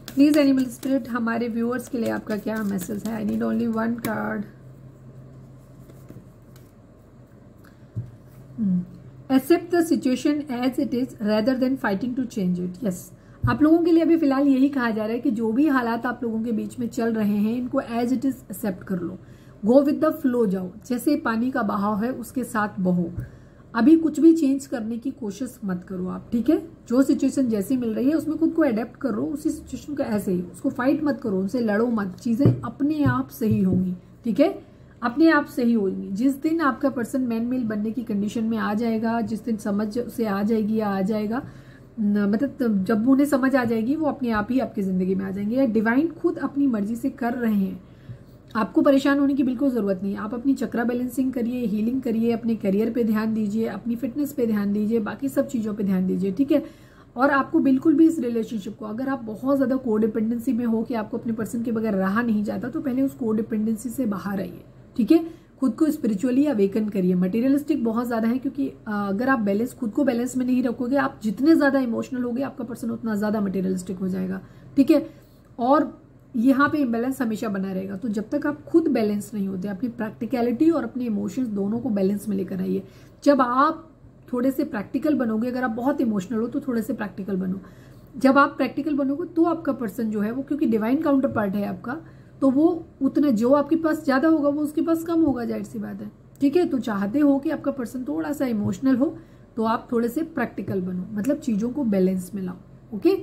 प्लीज एनिमल स्पिरिट हमारे व्यूअर्स के लिए आपका क्या मैसेज है? I need only one card. Accept the situation as it is rather than fighting to change it. Yes, आप लोगों के लिए अभी फिलहाल यही कहा जा रहा है कि जो भी हालात आप लोगों के बीच में चल रहे हैं, इनको एज इट इज एक्सेप्ट कर लो। गो विद द फ्लो जाओ, जैसे पानी का बहाव है उसके साथ बहो। अभी कुछ भी चेंज करने की कोशिश मत करो आप, ठीक है। जो सिचुएशन जैसी मिल रही है उसमें खुद को अडेप्ट करो, उसी सिचुएशन को ऐसे ही, उसको फाइट मत करो, उनसे लड़ो मत। चीजें अपने आप सही होंगी, ठीक है, अपने आप सही होंगी। जिस दिन आपका पर्सन मैन मेल बनने की कंडीशन में आ जाएगा, जिस दिन समझ से आ जाएगी या आ जाएगा, मतलब जब उन्हें समझ आ जाएगी, वो अपने आप ही आपकी जिंदगी में आ जाएंगे। या डिवाइन खुद अपनी मर्जी से कर रहे हैं। आपको परेशान होने की बिल्कुल जरूरत नहीं है। आप अपनी चक्रा बैलेंसिंग करिए, हीलिंग करिए, अपने करियर पे ध्यान दीजिए, अपनी फिटनेस पे ध्यान दीजिए, बाकी सब चीजों पे ध्यान दीजिए, ठीक है। और आपको बिल्कुल भी इस रिलेशनशिप को, अगर आप बहुत ज्यादा कोडिपेंडेंसी में हो कि आपको अपने पर्सन के बगैर रहा नहीं जाता, तो पहले उस कोडिपेंडेंसी से बाहर आइए, ठीक है। खुद को स्पिरिचुअली अवेकन करिए। मटेरियलिस्टिक बहुत ज्यादा है क्योंकि अगर आप खुद को बैलेंस में नहीं रखोगे, आप जितने ज्यादा इमोशनल होगे, आपका पर्सन उतना ज्यादा मटेरियलिस्टिक हो जाएगा, ठीक है। और यहाँ पे इम्बैलेंस हमेशा बना रहेगा। तो जब तक आप खुद बैलेंस नहीं होते, अपनी प्रैक्टिकलिटी और अपने इमोशंस दोनों को बैलेंस में लेकर आइए। जब आप थोड़े से प्रैक्टिकल बनोगे, अगर आप बहुत इमोशनल हो तो थोड़े से प्रैक्टिकल बनो। जब आप प्रैक्टिकल बनोगे तो आपका पर्सन जो है वो, क्योंकि डिवाइन काउंटर पार्ट है आपका, तो वो उतना जो आपके पास ज्यादा होगा वो उसके पास कम होगा, जाहिर सी बात है, ठीक है। तो चाहते हो कि आपका पर्सन थोड़ा सा इमोशनल हो, तो आप थोड़े से प्रैक्टिकल बनो, मतलब चीजों को बैलेंस में लाओ, ओके।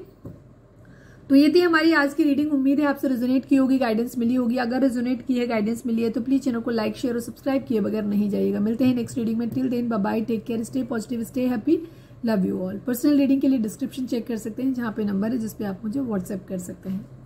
तो ये थी हमारी आज की रीडिंग। उम्मीद है आपसे रेजोनेट की होगी, गाइडेंस मिली होगी। अगर रेजोनेट की है, गाइडेंस मिली है तो प्लीज चैनल को लाइक शेयर और सब्सक्राइब किए बगैर नहीं जाइएगा। मिलते हैं नेक्स्ट रीडिंग में। Till then bye bye, take care, stay positive, stay happy, love you all. Personal reading के लिए डिस्क्रिप्शन चेक कर सकते हैं, जहाँ पे नंबर है जिस पे आप मुझे व्हाट्सएप कर सकते हैं।